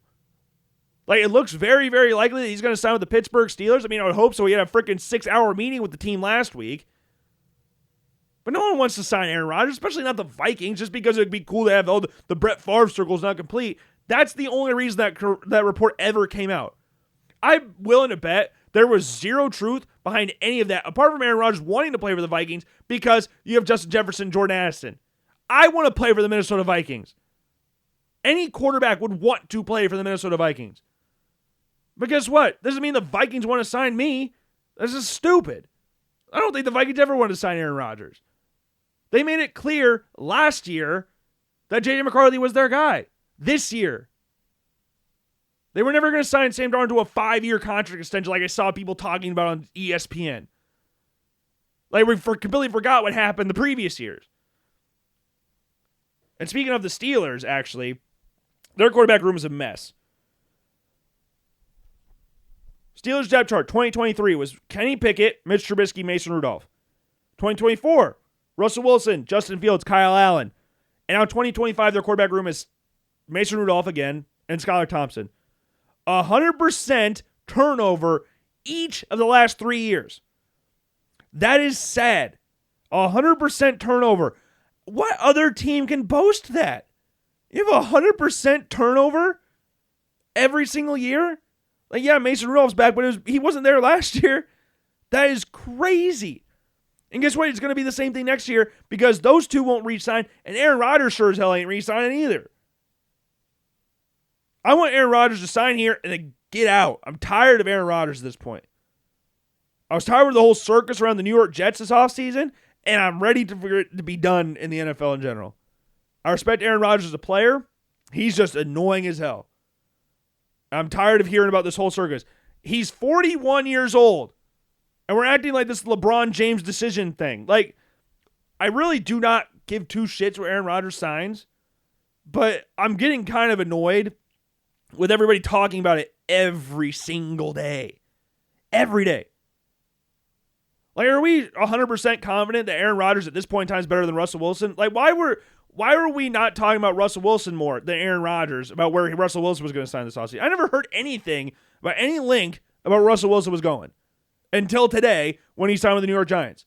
Like, it looks very, very likely that he's going to sign with the Pittsburgh Steelers. I mean, I would hope so. He had a freaking 6-hour meeting with the team last week. But no one wants to sign Aaron Rodgers, especially not the Vikings, just because it would be cool to have the Brett Favre circle is not complete. That's the only reason that report ever came out. I'm willing to bet there was zero truth behind any of that, apart from Aaron Rodgers wanting to play for the Vikings because you have Justin Jefferson, Jordan Addison. I want to play for the Minnesota Vikings. Any quarterback would want to play for the Minnesota Vikings. But guess what? Doesn't mean the Vikings want to sign me. This is stupid. I don't think the Vikings ever wanted to sign Aaron Rodgers. They made it clear last year that J.J. McCarthy was their guy. This year, they were never going to sign Sam Darnold to a 5-year contract extension like I saw people talking about on ESPN. Like, we completely forgot what happened the previous years. And speaking of the Steelers, actually, their quarterback room is a mess. Steelers depth chart 2023 was Kenny Pickett, Mitch Trubisky, Mason Rudolph. 2024, Russell Wilson, Justin Fields, Kyle Allen. And now 2025, their quarterback room is Mason Rudolph again and Skylar Thompson. 100% turnover each of the last 3 years. That is sad. 100% turnover. What other team can boast that? You have 100% turnover every single year? Like, yeah, Mason Rudolph's back, but he wasn't there last year. That is crazy. And guess what? It's going to be the same thing next year because those two won't re-sign, and Aaron Rodgers sure as hell ain't re-signing either. I want Aaron Rodgers to sign here and then get out. I'm tired of Aaron Rodgers at this point. I was tired of the whole circus around the New York Jets this offseason, and I'm ready for it to be done in the NFL in general. I respect Aaron Rodgers as a player. He's just annoying as hell. I'm tired of hearing about this whole circus. He's 41 years old, and we're acting like this LeBron James decision thing. Like, I really do not give two shits where Aaron Rodgers signs, but I'm getting kind of annoyed with everybody talking about it every single day. Every day. Like, are we 100% confident that Aaron Rodgers at this point in time is better than Russell Wilson? Like, why were we not talking about Russell Wilson more than Aaron Rodgers about where Russell Wilson was going to sign this offseason? I never heard anything about any link about where Russell Wilson was going until today when he signed with the New York Giants.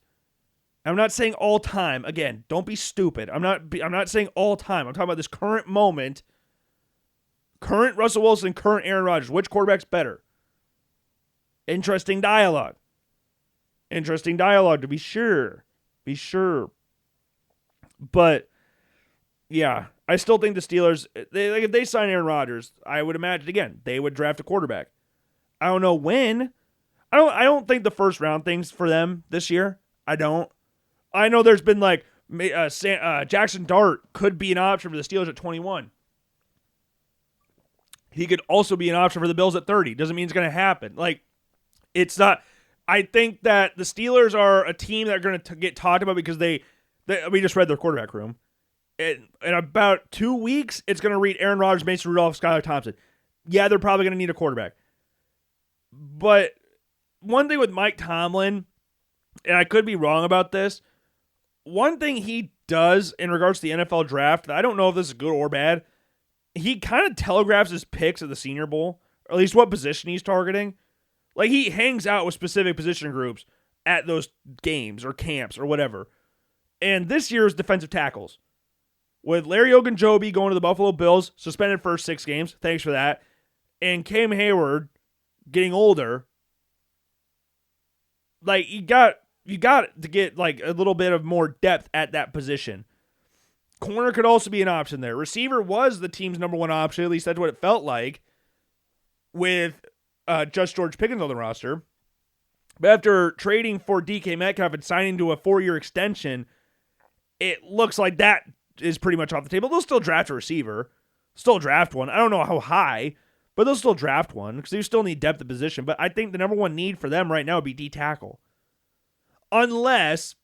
I'm not saying all time. Again, don't be stupid. I'm not saying all time. I'm talking about this current moment. Current Russell Wilson, current Aaron Rodgers. Which quarterback's better? Interesting dialogue. Interesting dialogue, to be sure. Be sure. But, yeah, I still think the Steelers, if they sign Aaron Rodgers, I would imagine, again, they would draft a quarterback. I don't know when. I don't think the first round thing's for them this year. I don't. I know there's been like Jackson Dart could be an option for the Steelers at 21. He could also be an option for the Bills at 30. Doesn't mean it's going to happen. Like, It's not. I think that the Steelers are a team that are going to get talked about because we just read their quarterback room. In about 2 weeks, it's going to read Aaron Rodgers, Mason Rudolph, Skylar Thompson. Yeah, they're probably going to need a quarterback. But one thing with Mike Tomlin, and I could be wrong about this, one thing he does in regards to the NFL draft, I don't know if this is good or bad, he kind of telegraphs his picks at the Senior Bowl, or at least what position he's targeting. Like, he hangs out with specific position groups at those games or camps or whatever. And this year's defensive tackles, with Larry Ogunjobi going to the Buffalo Bills, suspended first 6 games, thanks for that, and Cam Hayward getting older, like, you got to get like a little bit of more depth at that position. Corner could also be an option there. Receiver was the team's number one option, at least that's what it felt like, with just George Pickens on the roster. But after trading for DK Metcalf and signing to a 4-year extension, it looks like that is pretty much off the table. They'll still draft a receiver. Still draft one. I don't know how high, but they'll still draft one because they still need depth of position. But I think the number one need for them right now would be D-tackle. Unless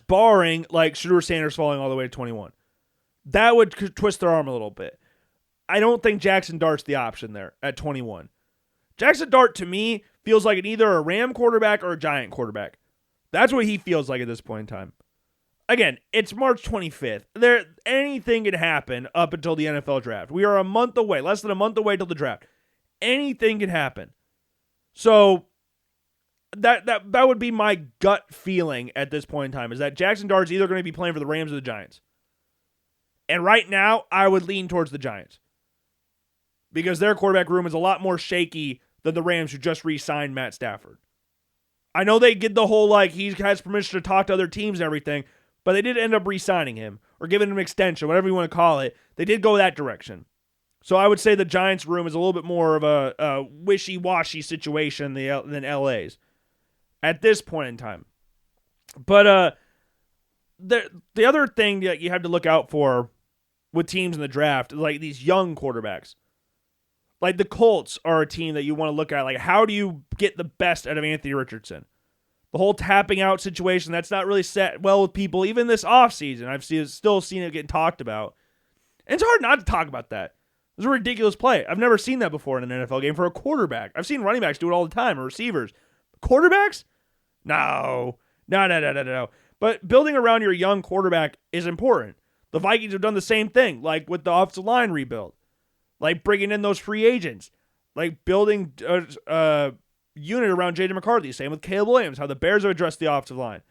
barring like Shedeur Sanders falling all the way to 21. That would twist their arm a little bit. I don't think Jackson Dart's the option there at 21. Jackson Dart, to me, feels like either a Ram quarterback or a Giant quarterback. That's what he feels like at this point in time. Again, it's March 25th. Anything can happen up until the NFL draft. We are a month away, less than a month away till the draft. Anything can happen. So that would be my gut feeling at this point in time, is that Jackson Dart's either going to be playing for the Rams or the Giants. And right now, I would lean towards the Giants, because their quarterback room is a lot more shaky than the Rams, who just re-signed Matt Stafford. I know they get the whole, like, he has permission to talk to other teams and everything, but they did end up re-signing him, or giving him an extension, whatever you want to call it. They did go that direction. So I would say the Giants' room is a little bit more of a wishy-washy situation than LA's at this point in time. But the other thing that you have to look out for with teams in the draft is like these young quarterbacks. Like the Colts are a team that you want to look at. Like, how do you get the best out of Anthony Richardson? The whole tapping out situation, that's not really set well with people, even this offseason. I've still seen it getting talked about. And it's hard not to talk about that. It was a ridiculous play. I've never seen that before in an NFL game for a quarterback. I've seen running backs do it all the time, or receivers. Quarterbacks? No. But building around your young quarterback is important. The Vikings have done the same thing, like with the offensive line rebuild. Like bringing in those free agents. Like building a unit around J.J. McCarthy. Same with Caleb Williams, how the Bears have addressed the offensive line.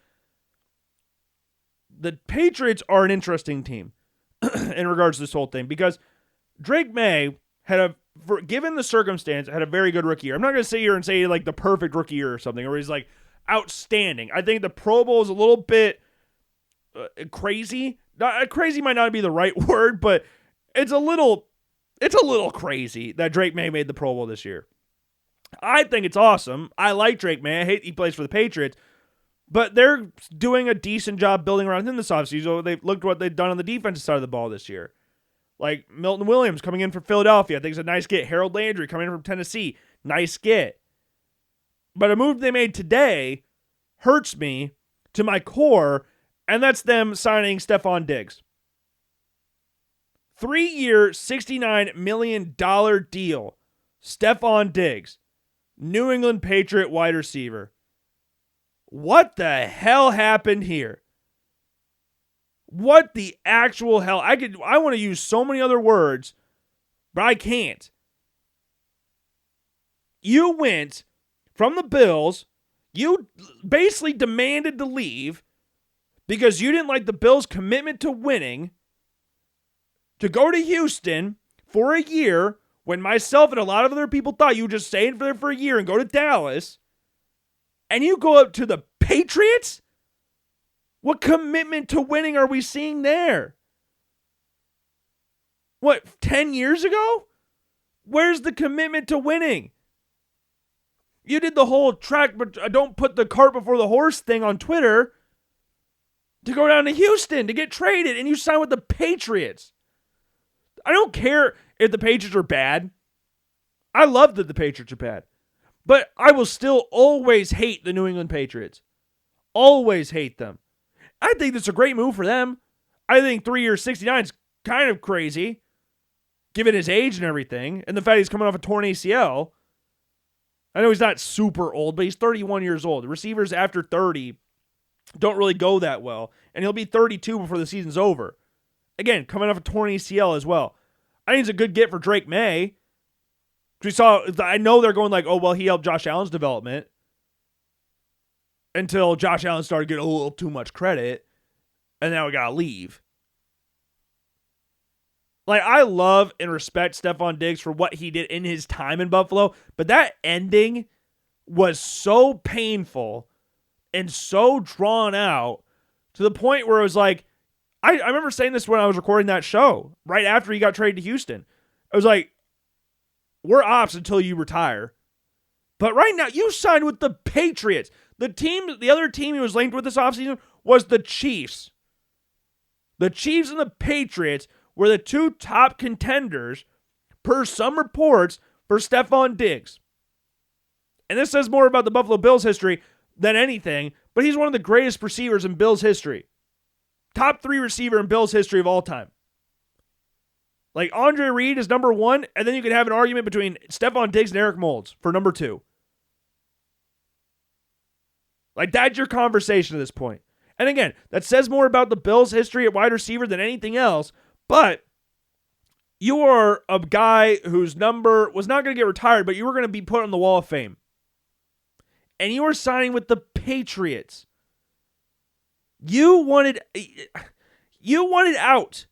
The Patriots are an interesting team in regards to this whole thing, because Drake May given the circumstance, had a very good rookie year. I'm not going to sit here and say like the perfect rookie year or something, or he's like outstanding. I think the Pro Bowl is a little bit crazy. Crazy might not be the right word, but it's a little crazy that Drake May made the Pro Bowl this year. I think it's awesome. I like Drake May. I hate he plays for the Patriots, but they're doing a decent job building around him this offseason. So they've looked at what they've done on the defensive side of the ball this year. Like Milton Williams coming in from Philadelphia, I think it's a nice get. Harold Landry coming in from Tennessee, nice get. But a move they made today hurts me to my core, and that's them signing Stefon Diggs. 3-year, $69 million deal. Stefon Diggs, New England Patriot wide receiver. What the hell happened here? What the actual hell? I want to use so many other words, but I can't. You went from the Bills, you basically demanded to leave because you didn't like the Bills' commitment to winning, to go to Houston for a year when myself and a lot of other people thought you would just stay in there for a year and go to Dallas, and you go up to the Patriots? What commitment to winning are we seeing there? What, 10 years ago? Where's the commitment to winning? You did the whole track, but don't put the cart before the horse thing on Twitter to go down to Houston to get traded, and you sign with the Patriots. I don't care if the Patriots are bad. I love that the Patriots are bad. But I will still always hate the New England Patriots. Always hate them. I think it's a great move for them. I think 3 years, 69 is kind of crazy, given his age and everything, and the fact he's coming off a torn ACL. I know he's not super old, but he's 31 years old. The receivers after 30 don't really go that well, and he'll be 32 before the season's over. Again, coming off a torn ACL as well. I think it's a good get for Drake May. I know they're going like, oh, well, he helped Josh Allen's development until Josh Allen started getting a little too much credit, and now we got to leave. Like, I love and respect Stefon Diggs for what he did in his time in Buffalo, but that ending was so painful and so drawn out to the point where it was like, I remember saying this when I was recording that show, right after he got traded to Houston. I was like, we're ops until you retire. But right now, you signed with the Patriots. The other team he was linked with this offseason was the Chiefs. The Chiefs and the Patriots were the two top contenders, per some reports, for Stefon Diggs. And this says more about the Buffalo Bills' history than anything, but he's one of the greatest receivers in Bills' history. Top 3 receiver in Bills' history of all time. Like, Andre Reed is number 1, and then you could have an argument between Stefon Diggs and Eric Moulds for number 2. Like, that's your conversation at this point. And again, that says more about the Bills' history at wide receiver than anything else, but you are a guy whose number was not going to get retired, but you were going to be put on the Wall of Fame. And you were signing with the Patriots. You wanted out.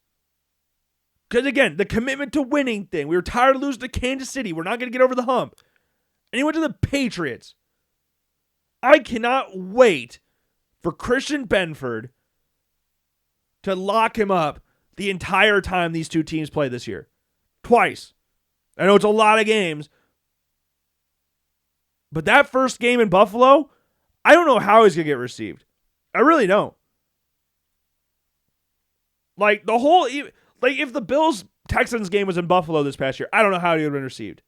Because again, the commitment to winning thing. We were tired of losing to Kansas City. We're not going to get over the hump. And he went to the Patriots. I cannot wait for Christian Benford to lock him up the entire time these two teams play this year. Twice. I know it's a lot of games. But that first game in Buffalo, I don't know how he's going to get received. I really don't. Like, if the Bills-Texans game was in Buffalo this past year, I don't know how he would have been received.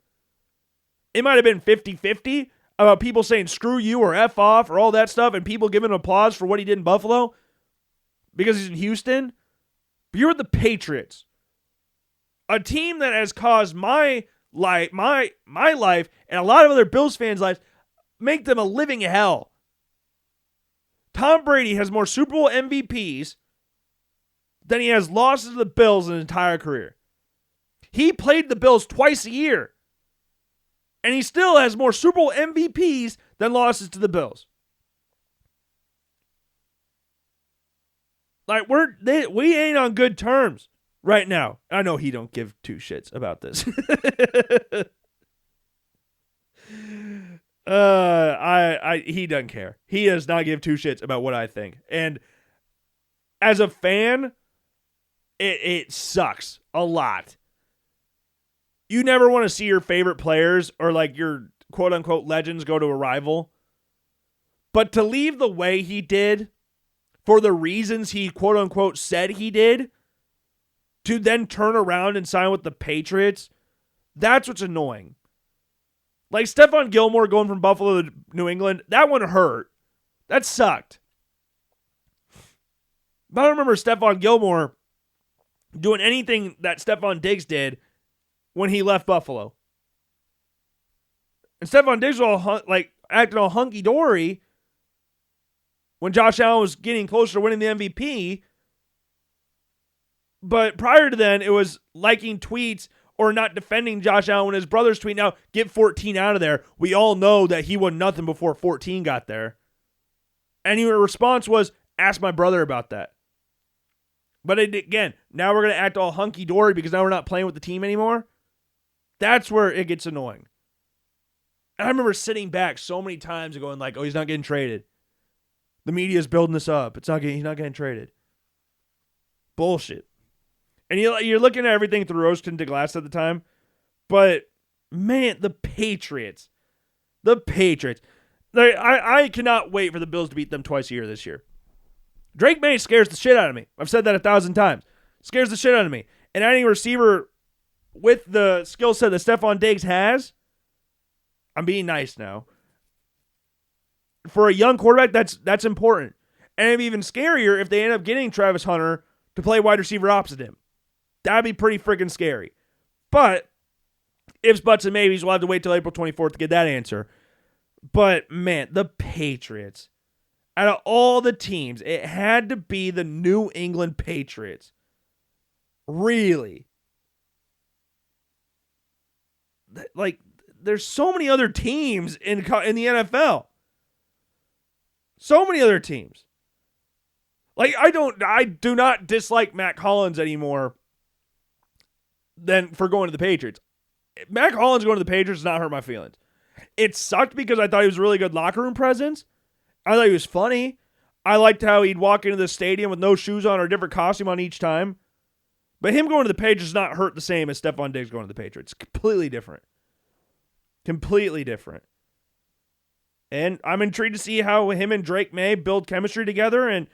It might have been 50-50 about people saying screw you or F off or all that stuff and people giving him applause for what he did in Buffalo because he's in Houston. But you're with the Patriots. A team that has caused my life and a lot of other Bills fans' lives, make them a living hell. Tom Brady has more Super Bowl MVPs than he has losses to the Bills in his entire career. He played the Bills twice a year. And he still has more Super Bowl MVPs than losses to the Bills. Like, we ain't on good terms right now. I know he don't give two shits about this. He doesn't care. He does not give two shits about what I think. And as a fan, it sucks a lot. You never want to see your favorite players or like your quote-unquote legends go to a rival. But to leave the way he did for the reasons he quote-unquote said he did, to then turn around and sign with the Patriots, that's what's annoying. Like Stephon Gilmore going from Buffalo to New England, that one hurt. That sucked. But I don't remember Stephon Gilmore doing anything that Stefon Diggs did when he left Buffalo. And Stefon Diggs was acting all hunky-dory when Josh Allen was getting closer to winning the MVP. But prior to then, it was liking tweets or not defending Josh Allen when his brother's tweeting out, get 14 out of there. We all know that he won nothing before 14 got there. And your response was, ask my brother about that. But again, now we're going to act all hunky-dory because now we're not playing with the team anymore. That's where it gets annoying. And I remember sitting back so many times and going like, oh, he's not getting traded. The media's building this up. He's not getting traded. Bullshit. And you're looking at everything through rose-tinted glass at the time. But, man, the Patriots. I cannot wait for the Bills to beat them twice a year this year. Drake May scares the shit out of me. I've said that 1,000 times. Scares the shit out of me. And adding a receiver with the skill set that Stefon Diggs has, I'm being nice now. For a young quarterback, that's important. And it'd be even scarier if they end up getting Travis Hunter to play wide receiver opposite him. That'd be pretty freaking scary. But ifs, buts, and maybes, we'll have to wait till April 24th to get that answer. But, man, the Patriots, out of all the teams, it had to be the New England Patriots. Really. Like, there's so many other teams in the NFL. So many other teams. Like, I do not dislike Matt Collins anymore than for going to the Patriots. Matt Collins going to the Patriots does not hurt my feelings. It sucked because I thought he was a really good locker room presence. I thought he was funny. I liked how he'd walk into the stadium with no shoes on or a different costume on each time. But him going to the Patriots does not hurt the same as Stefon Diggs going to the Patriots. Completely different. Completely different. And I'm intrigued to see how him and Drake May build chemistry together. And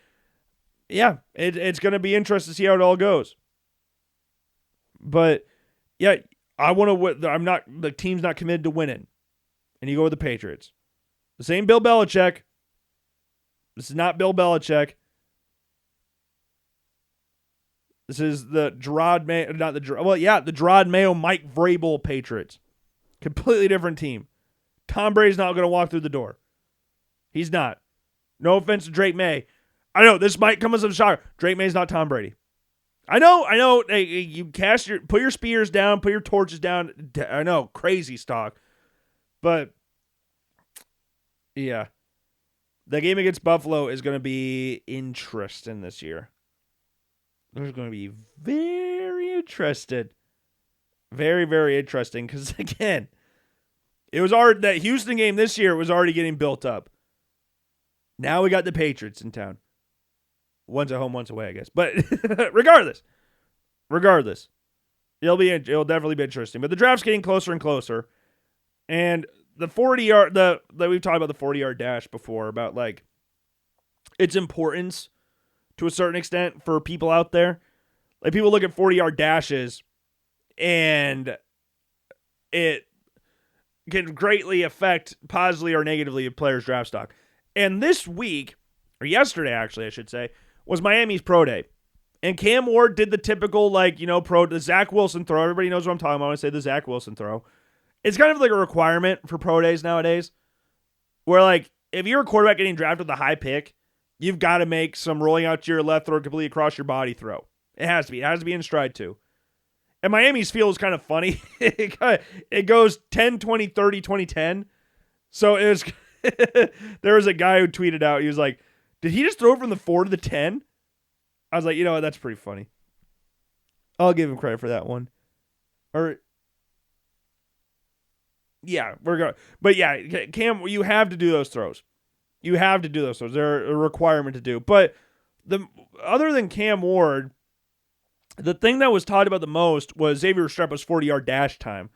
yeah, it's going to be interesting to see how it all goes. But yeah, the team's not committed to winning. And you go with the Patriots. This ain't Bill Belichick. This is not Bill Belichick. This is the Gerard Mayo, the Gerard Mayo, Mike Vrabel Patriots. Completely different team. Tom Brady's not going to walk through the door. He's not. No offense to Drake May. I know this might come as a shocker. Drake May's not Tom Brady. I know. Hey, you put your spears down, put your torches down. I know, crazy stock. But, yeah. The game against Buffalo is going to be interesting this year. There's going to be very interested. Very, very interesting. Because, again, it was already, that Houston game this year was already getting built up. Now we got the Patriots in town. One's at home, one's away, I guess. But regardless, it'll definitely be interesting. But the draft's getting closer and closer. And the 40-yard, we've talked about the 40-yard dash before, about like its importance to a certain extent for people out there. Like people look at 40-yard dashes and it can greatly affect positively or negatively a player's draft stock. And this week, or yesterday actually, I should say, was Miami's pro day. And Cam Ward did the typical, the Zach Wilson throw. Everybody knows what I'm talking about when I say the Zach Wilson throw. It's kind of like a requirement for pro days nowadays. Where, like, if you're a quarterback getting drafted with a high pick, you've got to make some rolling out to your left throw completely across your body throw. It has to be. It has to be in stride, too. And Miami's field is kind of funny. It goes 10, 20, 30, 20, 10. So it was... there was a guy who tweeted out, he was like, did he just throw from the 4 to the 10? I was like, you know what, that's pretty funny. I'll give him credit for that one. Yeah, we're going. But yeah, Cam, you have to do those throws. They're a requirement to do. But other than Cam Ward, the thing that was talked about the most was Xavier Restrepo's 40-yard dash time.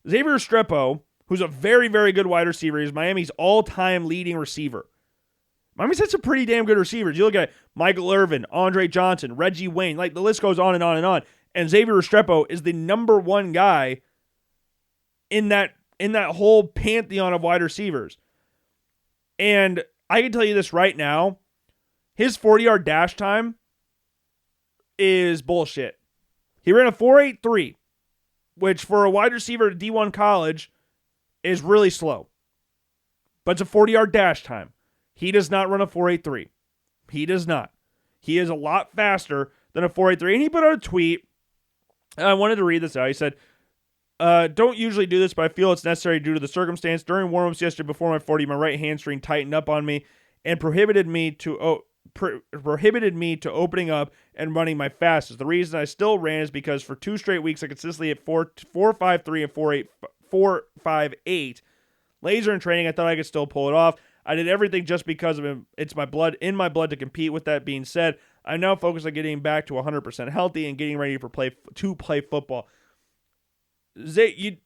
Xavier Restrepo, who's a very, very good wide receiver, is Miami's all-time leading receiver. Miami's had some pretty damn good receivers. You look at Michael Irvin, Andre Johnson, Reggie Wayne, like the list goes on and on and on. And Xavier Restrepo is the number one guy in that whole pantheon of wide receivers. And I can tell you this right now, his 40-yard dash time is bullshit. He ran a 4.83, which for a wide receiver at D1 college is really slow. But it's a 40-yard dash time. He does not run a 4.83. He does not. He is a lot faster than a 4.83. And he put out a tweet, and I wanted to read this out. He said, don't usually do this, but I feel it's necessary due to the circumstance. During warm-ups yesterday before my 40, my right hamstring tightened up on me and prohibited me to opening up and running my fastest. The reason I still ran is because for 2 straight weeks I consistently hit 4.53 and 4.58. Laser in training, I thought I could still pull it off. I did everything just because of him. It's in my blood to compete. With that being said, I'm now focused on getting back to 100% healthy and getting ready to play football. Xavier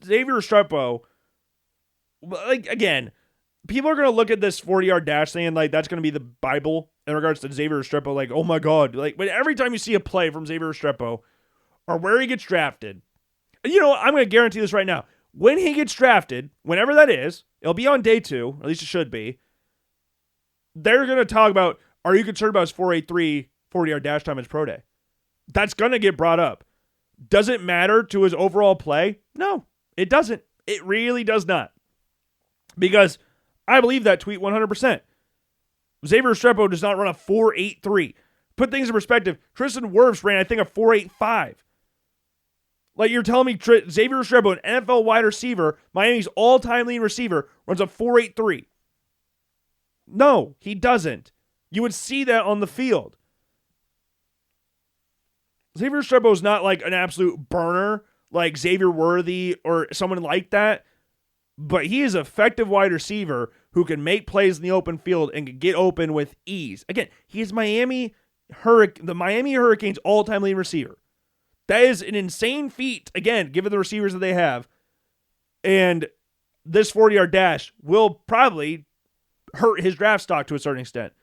Restrepo, like, again, people are going to look at this 40-yard dash thing and, like, that's going to be the Bible in regards to Xavier Restrepo. Like, oh, my God. Like, but every time you see a play from Xavier Restrepo or where he gets drafted, you know, I'm going to guarantee this right now. When he gets drafted, whenever that is, it'll be on day 2, or at least it should be. They're going to talk about, are you concerned about his 4.83 40-yard dash time as pro day? That's going to get brought up. Does it matter to his overall play? No, it doesn't. It really does not. Because I believe that tweet 100%. Xavier Restrepo does not run a 4.83. Put things in perspective. Tristan Wirfs ran, I think, a 4.85. Like, you're telling me Xavier Restrepo, an NFL wide receiver, Miami's all-time leading receiver, runs a 4.83. No, he doesn't. You would see that on the field. Xavier Restrepo is not like an absolute burner like Xavier Worthy or someone like that, but he is an effective wide receiver who can make plays in the open field and can get open with ease. Again, he is the Miami Hurricanes all-time leading receiver. That is an insane feat, again, given the receivers that they have. And this 40-yard dash will probably hurt his draft stock to a certain extent.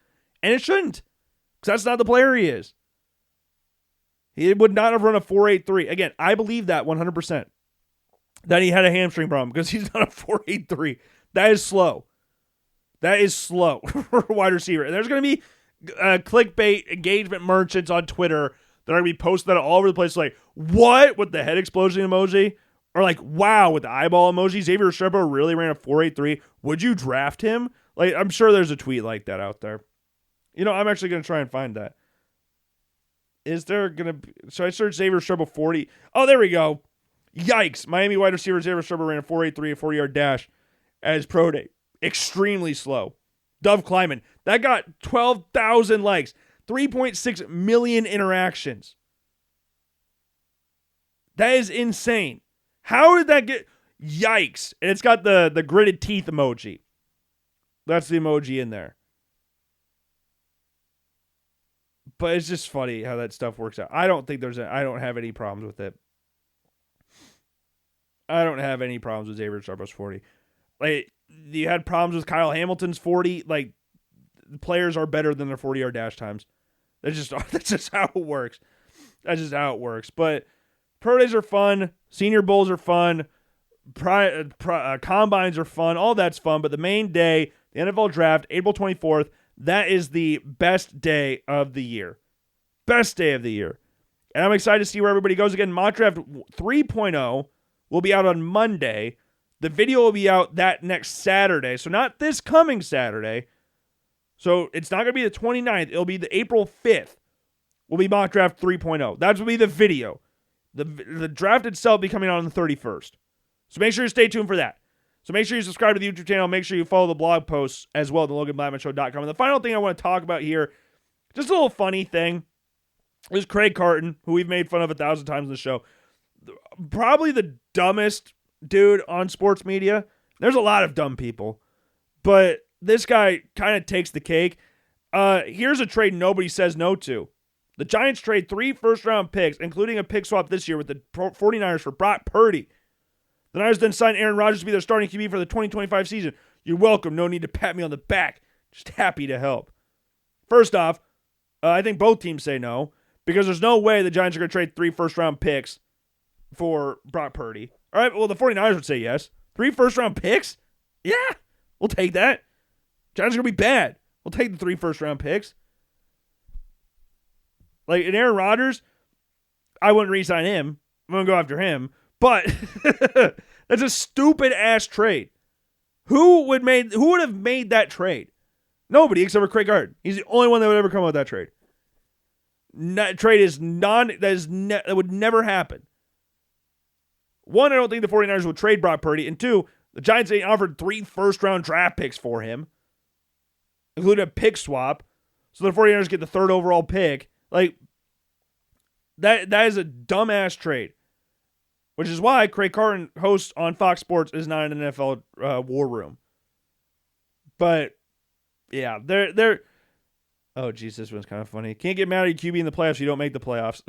And it shouldn't, because that's not the player he is. He would not have run a 4.83. Again, I believe that 100%. That he had a hamstring problem because he's not a 4.83. That is slow. That is slow for a wide receiver. And there's going to be clickbait engagement merchants on Twitter that are going to be posting that all over the place like, what? With the head explosion emoji? Or like, wow, with the eyeball emoji? Xavier Restrepo really ran a 4.83. Would you draft him? Like, I'm sure there's a tweet like that out there. You know, I'm actually going to try and find that. Is there going to be... Should I search Xavier Restrepo 40? Oh, there we go. Yikes. Miami wide receiver Xavier Restrepo ran a 4.83, a 40-yard dash as pro day. Extremely slow. Dove Kleiman. That got 12,000 likes. 3.6 million interactions. That is insane. How did that get... Yikes. And it's got the gritted teeth emoji. That's the emoji in there. But it's just funny how that stuff works out. I don't have any problems with it. I don't have any problems with Xavier Restrepo's 40. Like, you had problems with Kyle Hamilton's 40. Like, the players are better than their 40-yard dash times. That's just how it works. That's just how it works. But pro days are fun. Senior bowls are fun. Combines are fun. All that's fun. But the main day, the NFL draft, April 24th, that is the best day of the year. Best day of the year. And I'm excited to see where everybody goes. Again, Mock Draft 3.0 will be out on Monday. The video will be out that next Saturday. So not this coming Saturday. So it's not going to be the 29th. It'll be the April 5th. Will be Mock Draft 3.0. That will be the video. The draft itself will be coming out on the 31st. So make sure you stay tuned for that. So make sure you subscribe to the YouTube channel. Make sure you follow the blog posts as well at theloganblackmanshow.com. And the final thing I want to talk about here, just a little funny thing, is Craig Carton, who we've made fun of 1,000 times in the show. Probably the dumbest dude on sports media. There's a lot of dumb people, but this guy kind of takes the cake. Here's a trade nobody says no to. The Giants trade 3 first-round picks, including a pick swap this year with the 49ers for Brock Purdy. The Niners then signed Aaron Rodgers to be their starting QB for the 2025 season. You're welcome. No need to pat me on the back. Just happy to help. First off, I think both teams say no, because there's no way the Giants are going to trade 3 first-round picks for Brock Purdy. All right, well, the 49ers would say yes. 3 first-round picks? Yeah, we'll take that. Giants are going to be bad. We'll take the 3 first-round picks. Like, in Aaron Rodgers, I wouldn't re-sign him. I'm going to go after him. But that's a stupid-ass trade. Who would have made that trade? Nobody except for Craig Carton. He's the only one that would ever come up with that trade. That trade is that would never happen. 1, I don't think the 49ers would trade Brock Purdy. And 2, the Giants ain't offered 3 first-round draft picks for him, including a pick swap. So the 49ers get the 3rd overall pick. Like, that is a dumbass trade. Which is why Craig Carton, host on Fox Sports, is not in an NFL war room. But, yeah, they're... Oh, geez, this one's kind of funny. Can't get mad at your QB in the playoffs if you don't make the playoffs.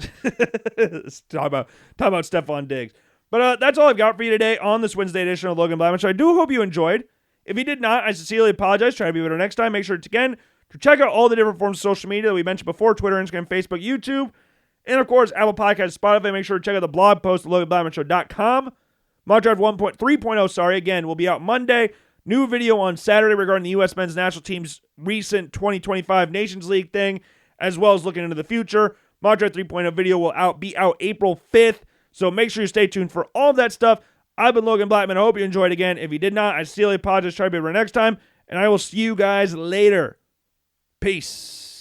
Talk about Stefon Diggs. But that's all I've got for you today on this Wednesday edition of Logan Blackman Show. I do hope you enjoyed. If you did not, I sincerely apologize. Try to be better next time. Make sure to check out all the different forms of social media that we mentioned before: Twitter, Instagram, Facebook, YouTube, and of course, Apple Podcasts, Spotify. Make sure to check out the blog post at loganblackmanshow.com. Mock Draft 3.0, sorry, again, will be out Monday. New video on Saturday regarding the U.S. men's national team's recent 2025 Nations League thing, as well as looking into the future. Mock Draft 3.0 video will be out April 5th, so make sure you stay tuned for all of that stuff. I've been Logan Blackman. I hope you enjoyed again. If you did not, I sincerely apologize. Try to be better next time, and I will see you guys later. Peace.